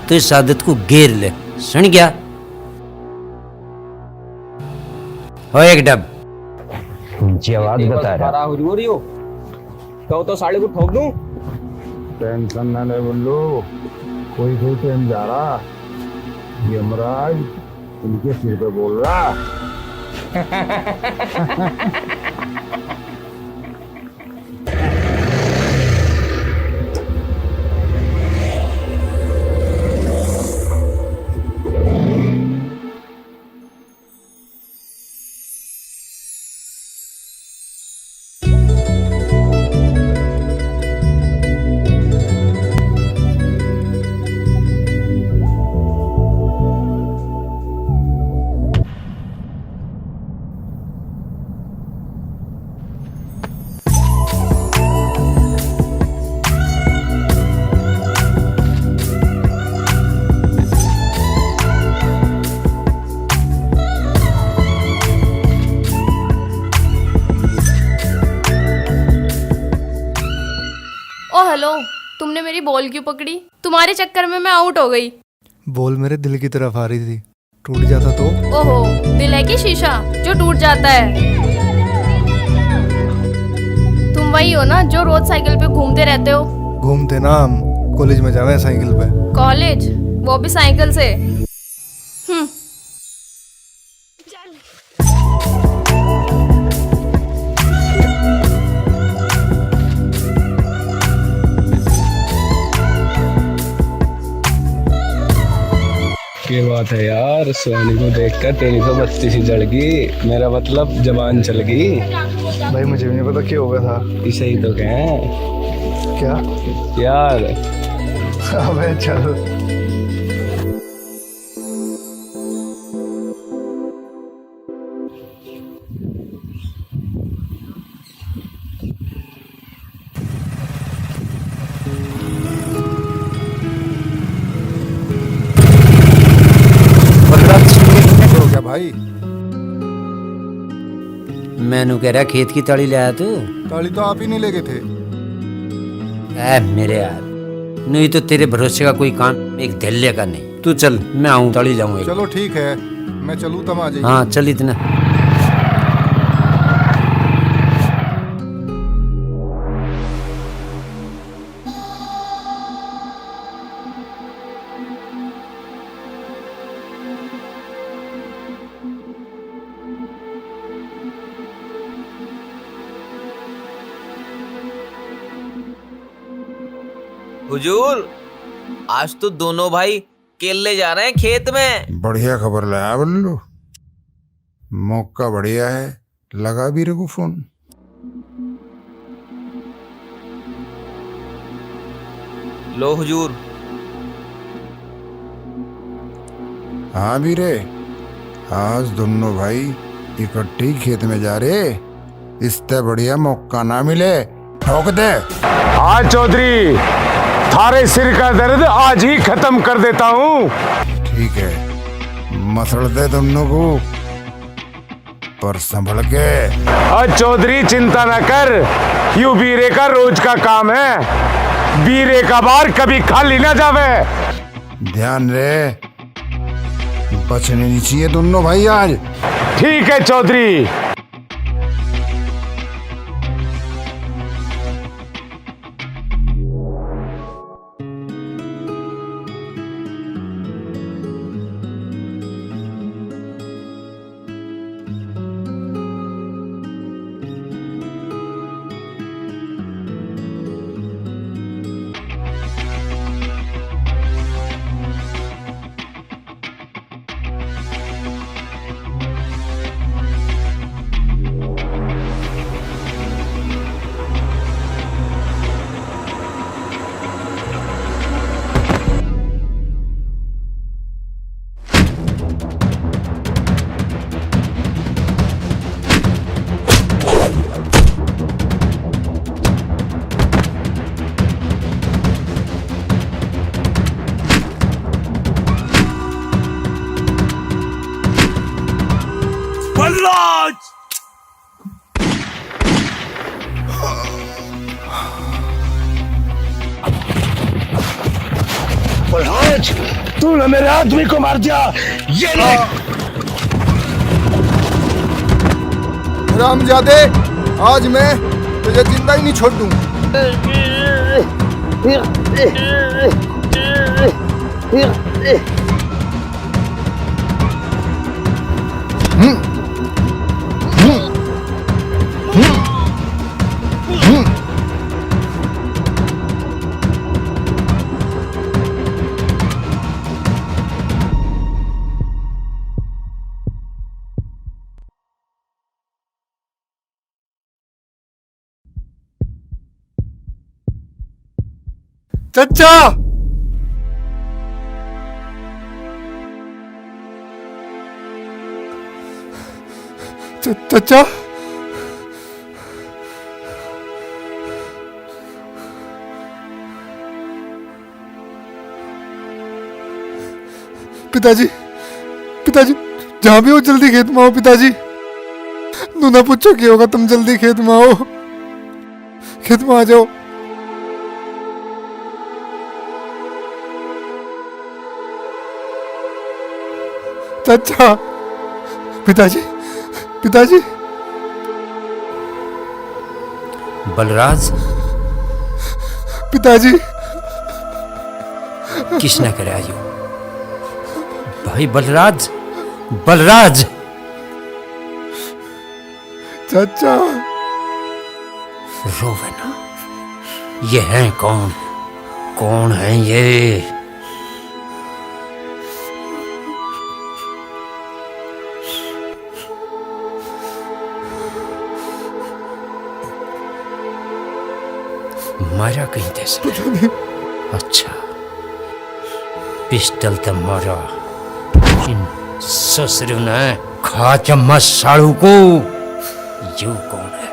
तो इस आदत को घेर ले, सुन गया? हो एक डब ऊंची आवाज बता रहा। हुजूर यो कहो तो साले को ठोक दूं। टेंशन ना ले बुल्लू, कोई टाइम जा रहा, यमराज उनके सिर पे बोल रहा। ओ हेलो, तुमने मेरी बॉल क्यों पकड़ी? तुम्हारे चक्कर में मैं आउट हो गई। बॉल मेरे दिल की तरफ आ रही थी, टूट जाता तो? ओहो, दिल है कि शीशा जो टूट जाता है? तुम वही हो ना जो रोज साइकिल पे घूमते रहते हो? घूमते ना, हम कॉलेज में जावे साइकिल पे। कॉलेज? वो भी साइकिल से? क्या बात है यार, सोनी को देखकर तेरी तो बत्ती सी जल गई, मेरा मतलब जबान चल गई। भाई मुझे भी नहीं पता क्या हो गया था। इसे ही तो कहें। क्या यार? अबे चलो। क्या भाई? मैनू कह रहा खेत की ताली ले आया तू? ताली तो आप ही नहीं ले गए थे। ऐ मेरे यार, नहीं तो तेरे भरोसे का कोई काम एक धैल्य का नहीं। तू चल, मैं आऊं, ताली लाऊं। चलो ठीक है, मैं चलूँ तब आ जाइए। हाँ चल इतना। हुजूर, आज तो दोनों भाई केले जा रहे हैं खेत में। बढ़िया खबर लाया बल्लू, मौका बढ़िया है, लगा भी रघु फोन। लो हुजूर। हाँ भी रे, आज दोनों भाई इकट्ठे ही खेत में जा रहे, इससे बढ़िया मौका ना मिले, ठोक दे। हाँ चौधरी, थारे सिर का दर्द आज ही खत्म कर देता हूँ। ठीक है, मसड़ दे दोनों को, पर संभल के। चौधरी चिंता न कर, यू बीरे का रोज का काम है। बीरे का बार कभी खाली ना जावे। ध्यान रे, बचने नहीं चाहिए दोनों भाई आज। ठीक है चौधरी। बलराज, तूने मेरे आदमी को मार दिया। ये ले। रामजादे, आज मैं तुझे जिंदा ही नहीं छोड़ दूं। चचा, चचा, पिताजी, पिताजी, जहां भी हो जल्दी खेत में आओ। पिताजी, नूना पूछो क्या होगा, तुम जल्दी खेत में आओ, खेत में आ जाओ। चाचा, पिताजी, पिताजी। बलराज, पिताजी। किसने करे आयो? भाई बलराज, बलराज। चाचा। रोवे ना। ये हैं कौन? कौन है ये? मारा कहीं तैसे? अच्छा, पिस्टल तो मारा। इन ससुर ने खा चम्मच साड़ू को। यू कौन है?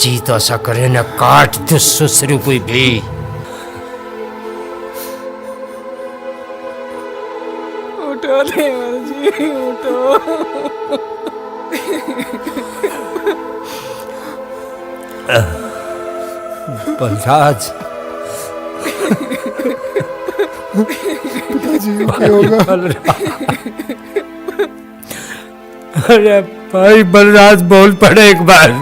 जी तो ऐसा करे न काट दो ससुर को भी। उठो देवर जी, उठो। बलराज, पिताजी क्या होगा? अरे भाई बलराज, बोल पड़े एक बार।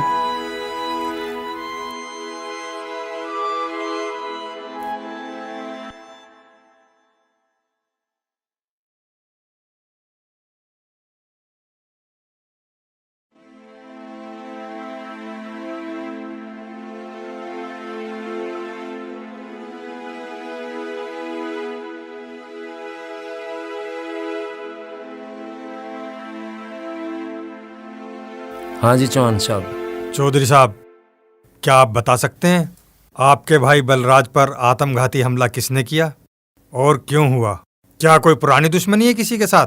हाँ जी चौहान साहब। चौधरी साहब, क्या आप बता सकते हैं आपके भाई बलराज पर आत्मघाती हमला किसने किया और क्यों हुआ? क्या कोई पुरानी दुश्मनी है किसी के साथ?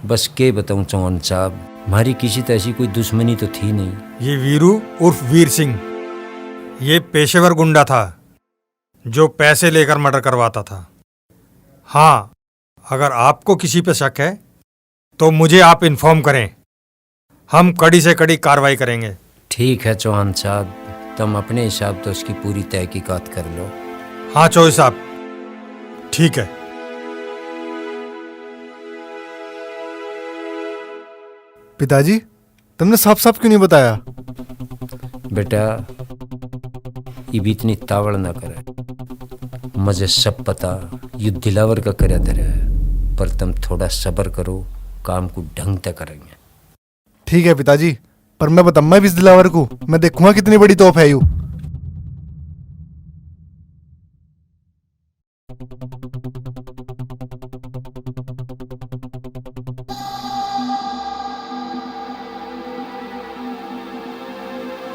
बस के बताऊं चौहान साहब, हमारी किसी तो ऐसी कोई दुश्मनी तो थी नहीं। ये वीरू उर्फ वीर सिंह ये पेशेवर गुंडा था जो पैसे लेकर मर्डर करवाता था। हाँ, अगर आपको किसी पे शक है तो मुझे आप इन्फॉर्म करें, हम कड़ी से कड़ी कार्रवाई करेंगे। ठीक है चौहान साहब, तुम अपने हिसाब तो उसकी पूरी तहकीकात कर लो। हाँ चौधरी साहब, ठीक है। पिताजी, तुमने साफ साफ क्यों नहीं बताया? बेटा, ये भी इतनी तावड़ ना करे। मुझे सब पता ये दिलावर का करे दर है, पर तुम थोड़ा सब्र करो, काम को ढंग से करेंगे। ठीक है पिताजी, पर मैं बताऊंगा भी इस दिलावर को, मैं देखूंगा कितनी बड़ी तोप है यू।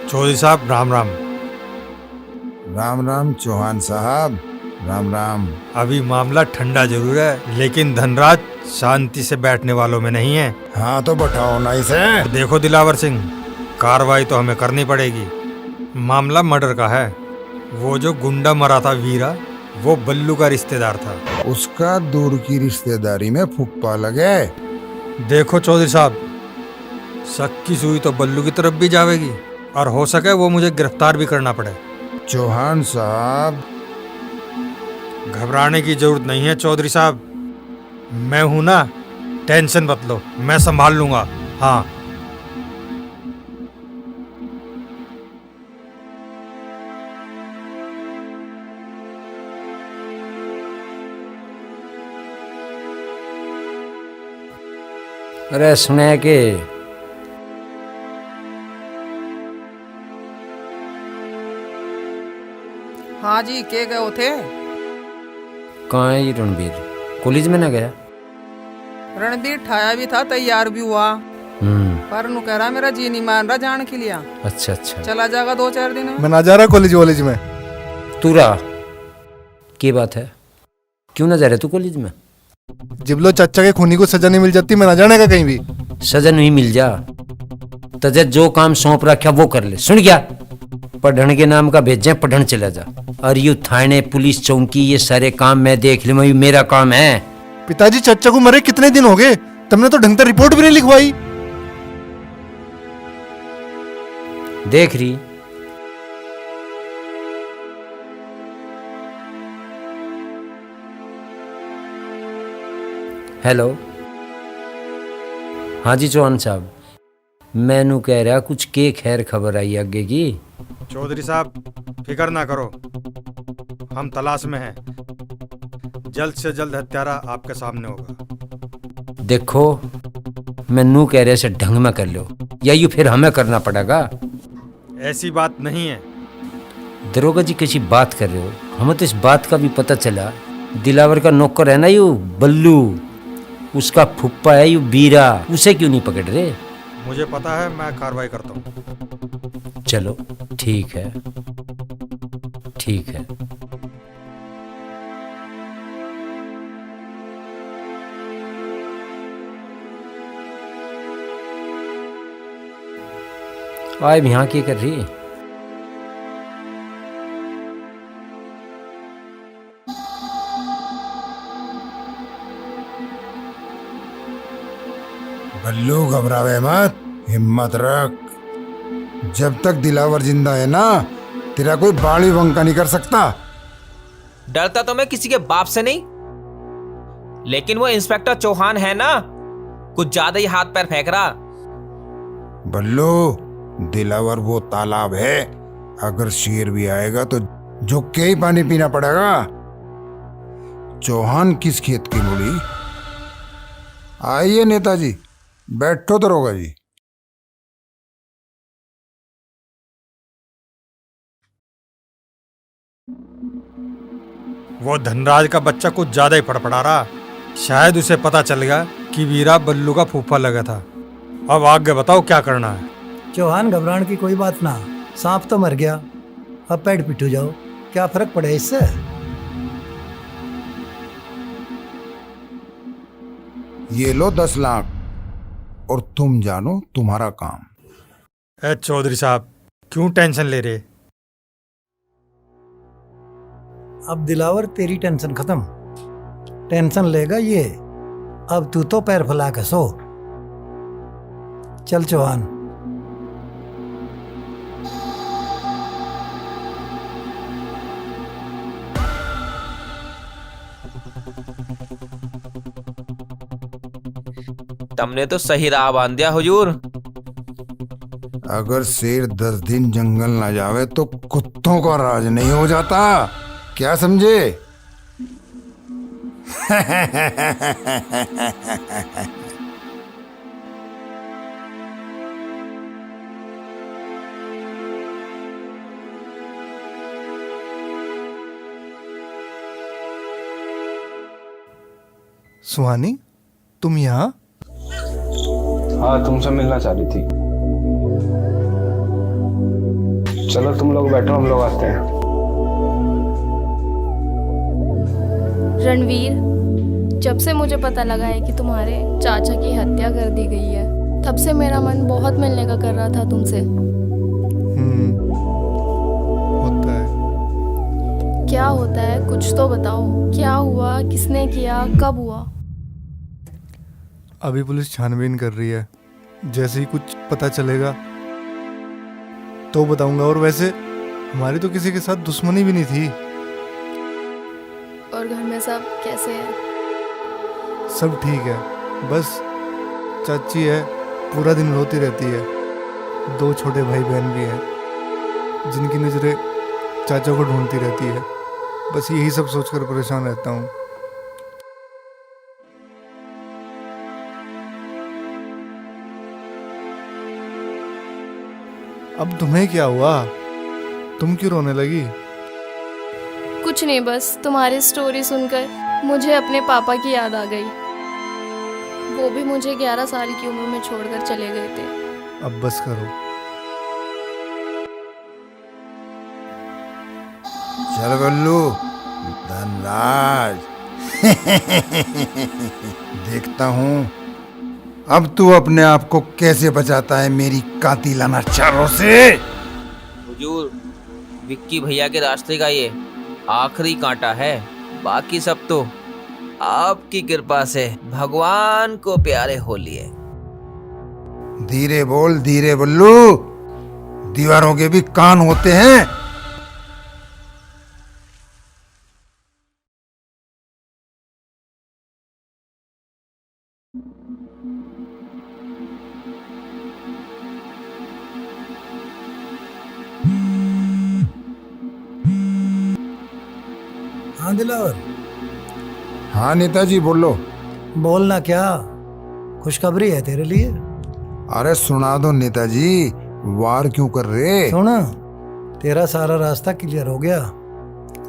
चौधरी साहब राम राम। राम राम चौहान साहब, राम राम। अभी मामला ठंडा जरूर है, लेकिन धनराज शांति से बैठने वालों में नहीं है। हाँ तो बैठाओ ना इसे। देखो दिलावर सिंह, कार्रवाई तो हमें करनी पड़ेगी। मामला मर्डर का है। वो जो गुंडा मरा था वीरा, वो बल्लू का रिश्तेदार था। उसका दूर की रिश्तेदारी में फुप्पा लगे। देखो चौधरी साहब, शक की सुई तो बल्लू की तरफ भी जाएगी, और हो सके वो मुझे गिरफ्तार भी करना पड़े। चौहान साहब, घबराने की जरूरत नहीं है चौधरी साहब, मैं हूं ना, टेंशन मत लो, मैं संभाल लूंगा। हाँ, अरे सुने के हाँ जी, के गए थे? कहाँ है ये रणबीर? कॉलेज में ना गया? रणबीर ठाया भी था, तैयार भी हुआ, पर नु कह रहा मेरा जी नहीं मान रहा जान के लिया। अच्छा अच्छा, चला जाएगा 2-4 दिन में। मैं ना जा रहा कॉलेज में। तू रहा क्या बात है, क्यों ना जा रहे तू कॉलेज में? जब लो चाचा के खूनी को सजा नहीं मिल जाती, मैं ना जाने का कहीं भी। सजा नहीं मिल जा, तुझे जो काम सौंप रखा वो कर ले। सुन गया? पढ़न के नाम का भेजे, पढ़न चला जा। और यू थाने, पुलिस चौकी, ये सारे काम मैं देख लूँ, मेरा काम है। पिताजी, चाचा को मरे कितने दिन हो गए, तुमने तो ढंग से रिपोर्ट भी नहीं लिखवाई। देख रही, हेलो। हाँ जी चौहान साहब, मैनू कह रहा कुछ के खैर खबर आई आगे की? चौधरी साहब फिक्र ना करो, हम तलाश में हैं। जल्द से जल्द हत्यारा आपके सामने होगा। देखो, मैनू कह रहे से ढंग में कर लो, या यू फिर हमें करना पड़ेगा। ऐसी बात नहीं है। दरोगा जी किसी बात कर रहे हो, हमें तो इस बात का भी पता चला, दिलावर का नौकर है ना यू बल्लू, उसका फुप्पा है यू बीरा, उसे क्यों नहीं पकड़ रहे? मुझे पता है, मैं कार्रवाई करता हूँ। चलो ठीक है, ठीक है। आए यहाँ क्या कर रही? बल्लू घबरावे मत, हिम्मत रख। जब तक दिलावर जिंदा है ना, तेरा कोई बाड़ी वंका नहीं कर सकता। डरता तो मैं किसी के बाप से नहीं, लेकिन वो इंस्पेक्टर चौहान है ना, कुछ ज्यादा ही हाथ पैर फेंक रहा। बल्लू, दिलावर वो तालाब है, अगर शेर भी आएगा तो झुक के ही पानी पीना पड़ेगा। चौहान किस खेत की मुड़ी? आइए नेताजी, बैठो दरोगा जी। वो धनराज का बच्चा कुछ ज्यादा ही फड़फड़ा रहा, शायद उसे पता चल गया कि वीरा बल्लू का फूफा लगा था। अब आगे बताओ क्या करना है? चौहान, घबराने की कोई बात ना, सांप तो मर गया, अब पेट पिटू जाओ, क्या फर्क पड़े इससे? ये लो 10 लाख और तुम जानो तुम्हारा काम। चौधरी साहब क्यों टेंशन ले रहे? अब दिलावर तेरी टेंशन खत्म। टेंशन लेगा ये। अब तू तो पैर फैला के सो। चल चौहान। तुमने तो सही राह बांध दिया हुजूर। अगर शेर 10 दिन जंगल ना जावे तो कुत्तों का राज नहीं हो जाता, क्या समझे? सुहानी, तुम यहाँ? हाँ, तुमसे मिलना चाह रही थी। चलो तुम लोग बैठो, हम लोग आते हैं। रणवीर, जब से मुझे पता लगा है कि तुम्हारे चाचा की हत्या कर दी गई है, तब से मेरा मन बहुत मिलने का कर रहा था तुमसे। होता है। क्या होता है, कुछ तो बताओ। क्या हुआ, किसने किया, कब हुआ? अभी पुलिस छानबीन कर रही है। जैसे ही कुछ पता चलेगा तो बताऊंगा। और वैसे हमारी तो किसी के साथ दुश्मनी भी नहीं थी। और घर में सब कैसे हैं? सब ठीक है, बस चाची है, पूरा दिन रोती रहती है। 2 छोटे भाई बहन भी हैं जिनकी नजरें चाचा को ढूंढती रहती है। बस यही सब सोचकर परेशान रहता हूँ। अब तुम्हें क्या हुआ? तुम क्यों रोने लगी? कुछ नहीं, बस तुम्हारी स्टोरी सुनकर मुझे अपने पापा की याद आ गई। वो भी मुझे 11 साल की उम्र में छोड़कर चले गए थे। अब बस करो। चल बल्लू, धनराज। देखता हूँ अब तू अपने आप को कैसे बचाता है मेरी कातिलाना चारों से। हुजूर, विक्की भैया के रास्ते का ये आखिरी कांटा है। बाकी सब तो आपकी कृपा से भगवान को प्यारे हो लिए। धीरे बोल, धीरे बल्लू, दीवारों के भी कान होते हैं। हाँ दिलावर। हाँ नेताजी, बोलो। बोलना क्या, खुशखबरी है तेरे लिए। अरे सुना दो नेताजी, वार क्यों कर रहे? सुन, तेरा सारा रास्ता क्लियर हो गया।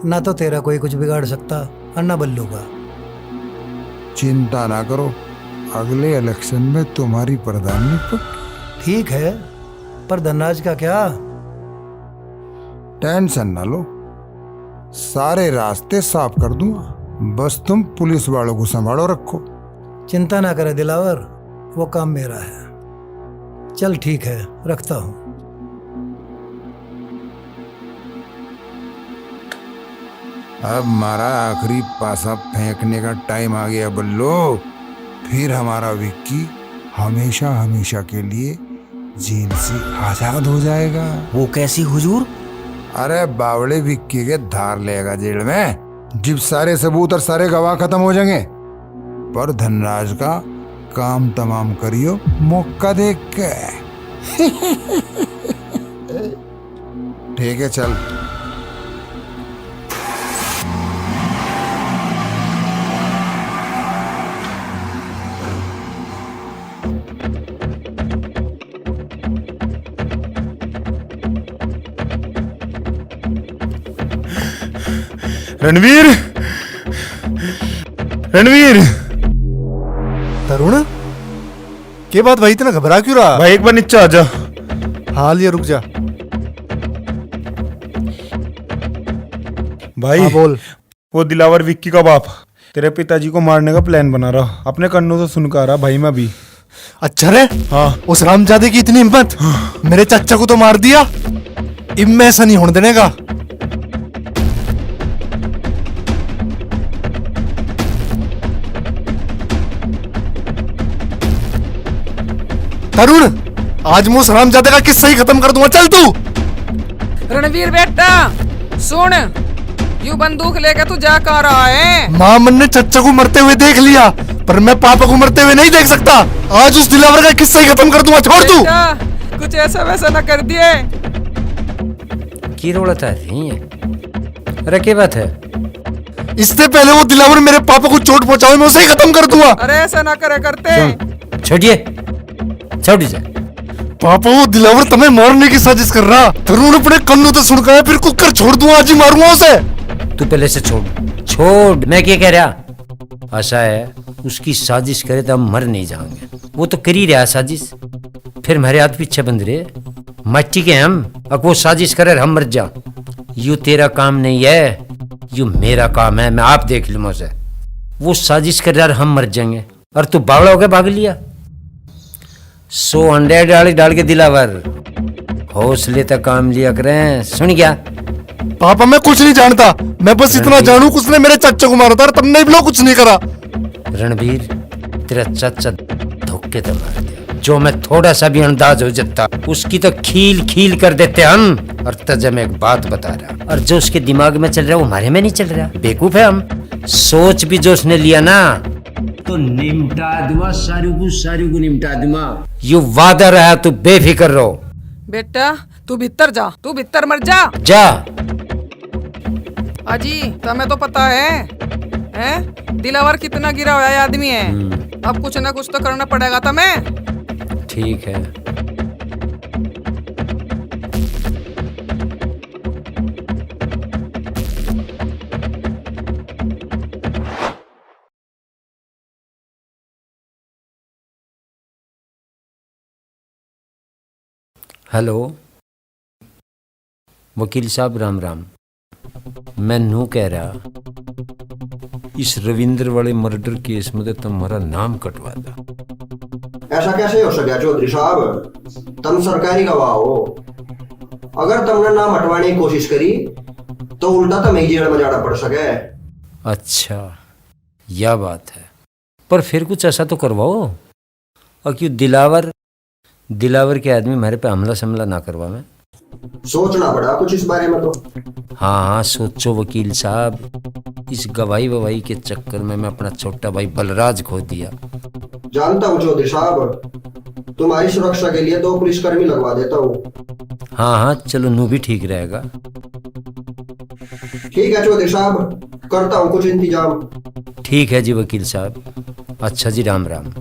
ना तो तेरा कोई कुछ बिगाड़ सकता और ना बल्लू का। चिंता ना करो, अगले इलेक्शन में तुम्हारी प्रधानी पक्की। ठीक है, पर धनराज का क्या? टेंशन ना लो, सारे रास्ते साफ कर दूंगा। बस तुम पुलिस वालों को संभालो रखो। चिंता ना करे दिलावर, वो काम मेरा है। चल ठीक है, रखता हूं। अब हमारा आखिरी पासा फेंकने का टाइम आ गया बल्लो। फिर हमारा विक्की हमेशा हमेशा के लिए जेल से आजाद हो जाएगा। वो कैसी हुजूर? अरे बावड़े विक्की के धार लेगा जेल में, जब सारे सबूत और सारे गवाह खत्म हो जाएंगे। पर धनराज का काम तमाम करियो मौका देख के। ठीक है, चल। रणवीर, रणवीर। तरुण, के बात भाई इतना घबरा क्यों रहा? भाई एक बार नीचे आ जा। हाल ये रुक जा भाई। हाँ, बोल। वो दिलावर विक्की का बाप तेरे पिताजी को मारने का प्लान बना रहा। अपने कन्नों से सुन कर रहा भाई मैं भी। अच्छा रे? हाँ। उस रामजादे की इतनी हिम्मत, मेरे चाचा को तो मार दिया। इब मैं ऐसा नहीं होने देने का। तरुण, आज मैं उस हरामजादे का किस्सा ही खत्म कर दूंगा। चल तू। रणवीर बेटा सुन, यू बंदूक लेके तू जा कहाँ रहा है? मामन ने चच्चा को मरते हुए देख लिया, पर मैं पापा को मरते हुए नहीं देख सकता। आज उस दिलावर का किस्सा ही खत्म कर दूंगा। छोड़ तू। बेटा, कुछ ऐसा वैसा न कर दिए। की रोलत है रही है? अरे क्या बात है? इससे पहले वो दिलावर मेरे पापा को चोट पहुंचावे, मैं उसे ही खत्म कर दूंगा। अरे ऐसा ना करे करते। छोड़िए, छोड़ दीजिए। पापा, वो दिलावर तुम्हें मारने की साजिश कर रहा। तरुण अपने कन्नों तो सुन गया, फिर कुकर छोड़ दूंगा। आज ही मारूंगा उसे। तू पहले से छोड़। मैं क्या कह रहा? आशा है उसकी साजिश करे तो हम मर नहीं जाएंगे। वो तो कर ही रहा साजिश, फिर हमारे हाथ पीछे बंद रहे मट्टी के हम। अब वो साजिश करे हम मर जा, यू तेरा काम नहीं है, यू मेरा काम है। मैं आप देख लूँ उसे। वो साजिश कर रहा हम मर जाएंगे और तू बावड़ा होकर भाग लिया। 100 डाल के दिलावर, हौसले तक काम लिया करें। सुन गया? पापा, मैं कुछ नहीं जानता। मैं बस इतना जानू कि उसने मेरे चाचा को मारा था, तब नहीं भी कुछ नहीं करा। रणबीर, तेरा चाचा धोखे तो मार दिया। जो मैं थोड़ा सा भी अंदाज हो जाता, उसकी तो खील खील कर देते हम। और तजब मैं एक बात बता रहा, और जो उसके दिमाग में चल रहा है वो हमारे में नहीं चल रहा। बेवकूफ है हम। सोच भी जो उसने लिया ना, तो निमटा दूंगा, सारू को निमटा दूंगा। यू वादा रहा, तू बेफिक्र रहो। बेटा तू भीतर जा, तू भीतर मर जा। जा। अजी तुम्हें तो पता है दिलावर कितना गिरा हुआ है आदमी है। अब कुछ ना कुछ तो करना पड़ेगा तुम्हें। ठीक है। हेलो वकील साहब, राम राम। मैं नू कह रहा, इस रविंद्र वाले मर्डर केस में तो तुम्हारा नाम कटवा दा। ऐसा कैसे हो सका चौधरी साहब? तुम सरकारी गवाह हो। अगर तुमने नाम हटवाने की कोशिश करी तो उल्टा तुम्हें जेल में जाना पड़ सके। अच्छा, यह बात है। पर फिर कुछ ऐसा तो करवाओ, और क्यों दिलावर के आदमी हमारे पे हमला समला ना करवा। मैं सोचना पड़ा कुछ इस बारे में तो। हाँ, सोचो वकील साहब। इस गवाही के चक्कर में मैं अपना छोटा भाई बलराज खो दिया। जानता हूँ चौधरी साहब, तुम्हारी सुरक्षा के लिए 2 पुलिसकर्मी लगवा देता हूँ। हाँ, चलो नू भी ठीक रहेगा। ठीक है चौधरी साहब, करता हूँ कुछ इंतजाम। ठीक है जी वकील साहब। अच्छा जी, राम राम।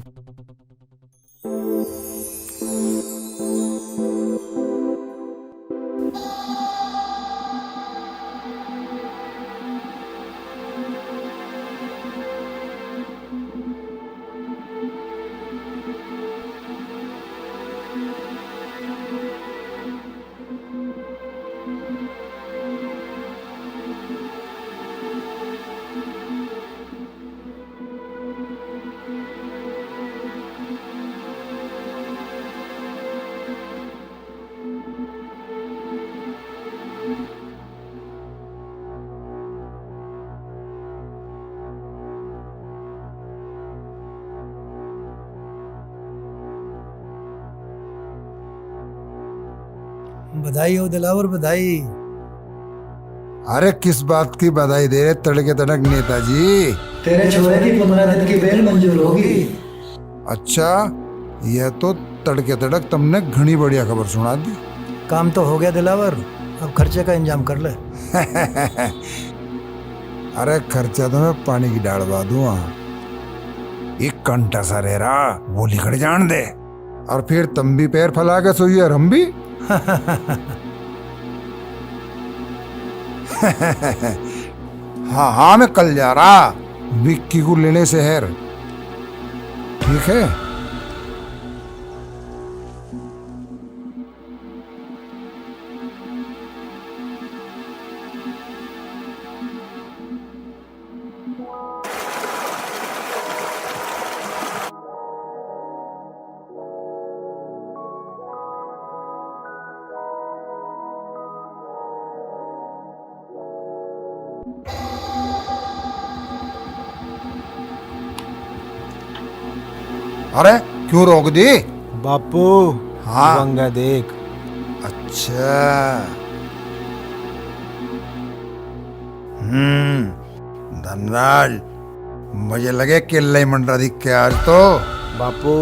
बधाई हो दिलावर, बधाई। अरे किस बात की बधाई दे रहे तड़के तड़क नेताजी? तेरे छोरे की 15 दिन की बेल मंजूर होगी। अच्छा, यह तो तड़के तड़क तुमने घनी बढ़िया खबर सुना दी। काम तो हो गया दिलावर, अब खर्चे का इंतजाम कर ले। अरे खर्चा तो मैं पानी की डालवा दूंगा। एक कंटा सा रह रहा, वो लिखड़ जान दे, और फिर तुम भी पैर फैला के सोइए और हम भी। हाँ, मैं कल जा रहा विक्की को लेने शहर। ठीक है? अरे क्यों रोक दी? बापू हाँ गंगा देख। अच्छा धनराज, मुझे लगे किले मंडरा दिख के आज तो। बापू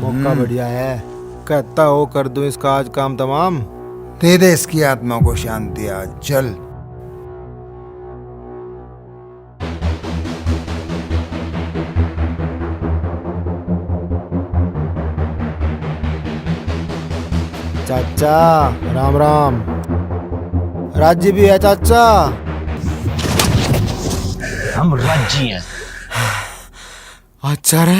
मौका बढ़िया है, कहता हो कर दूं इसका आज काम तमाम। दे दे इसकी आत्मा को शांति आज, चल। चाचा राम राम। राज्य भी है चाचा। हम राज्य हैं। अच्छा रे।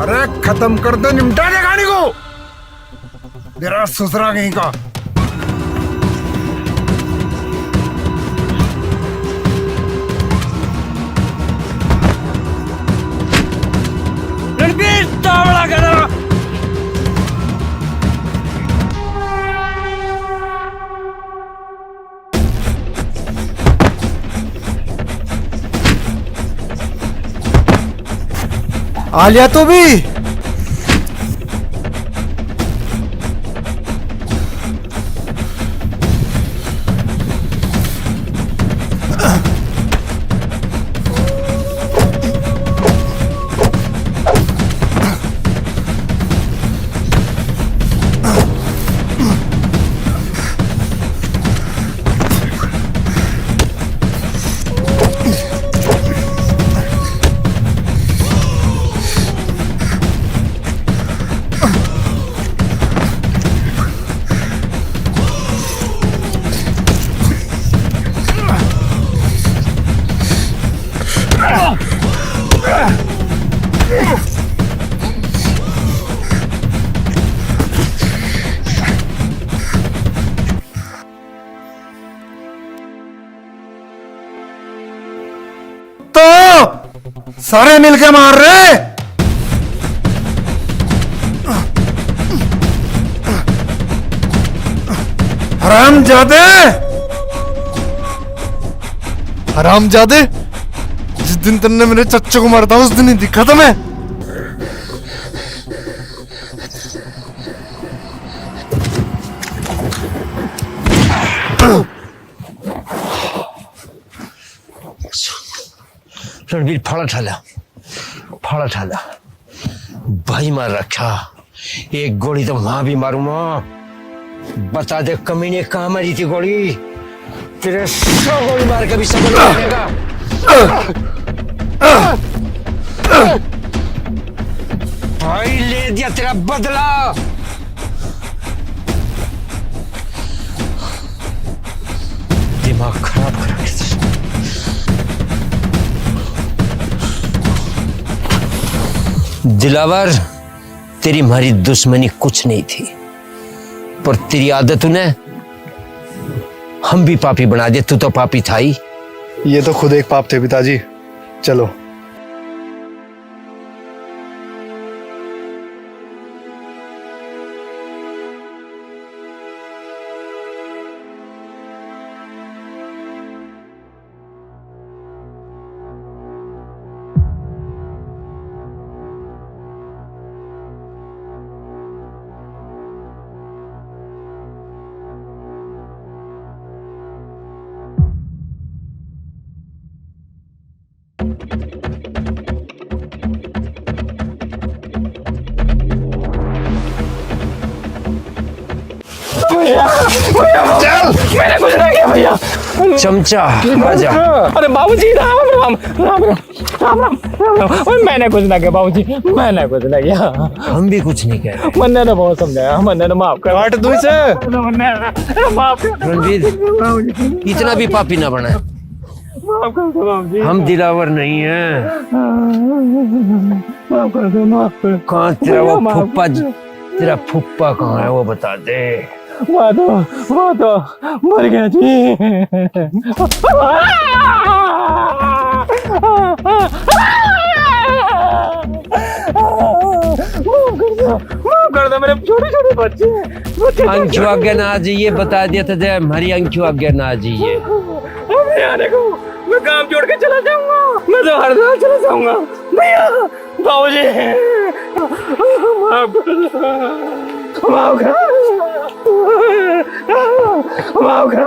अरे खत्म कर दे, निपटा दे गाड़ी को, मेरा ससुरा कहीं का। रणबीर तावड़ा करा। आलिया तो भी। तो सारे मिलके मार रहे। हरामजादे, हरामजादे, जिस दिन तुमने मेरे चच्चू को मारा था उस दिन ही दिखा था मैं। रणबीर फाड़ा ठाला भाई मार रखा। एक गोली तो वहां भी मारूंगा। बता दे कमीने कहां मारी थी गोली? तेरे 100 गोली मार के भी समझ नहीं आएगा। भाई ले दिया तेरा बदला। दिमाग खराब करा के दिलावर, तेरी हमारी दुश्मनी कुछ नहीं थी, पर तेरी आदत ने हम भी पापी बना दिए। तू तो पापी था ही। ये तो खुद एक पाप थे पिताजी। चलो। भैया चल, मैंने कुछ नहीं किया भैया। चमचा आजा। अरे बाबूजी राम राम राम राम राम राम राम। ओए मैंने कुछ ना किया बाबूजी, मैंने कुछ नहीं किया। हम भी कुछ नहीं कह रहे। मन्ने ने बहुत समझाया, मन्ने ने माफ कर। काट दूं इसे। माफ कर रणवीर, इतना भी पापी ना बना। माफ कर दो बाबूजी। हम दिलावर नहीं हैं। माफ कर दो, माफ कर। कहाँ तेरा वो फुप्पा, तेरा फुप्पा कहाँ है वो बता दे। वो तो मर गया जी। माफ कर दो मेरे छोटे छोटे बच्चे। अंशु आगे ना आ जाइए, बता दिया था जय हमारी अंशु आगे ना आ जाइए। आने को मैं काम छोड़ के चला जाऊंगा, मैं तो हरिद्वार चला जाऊंगा भैया। बाबूजी माफ कर दो, माफ कर, माफ कर।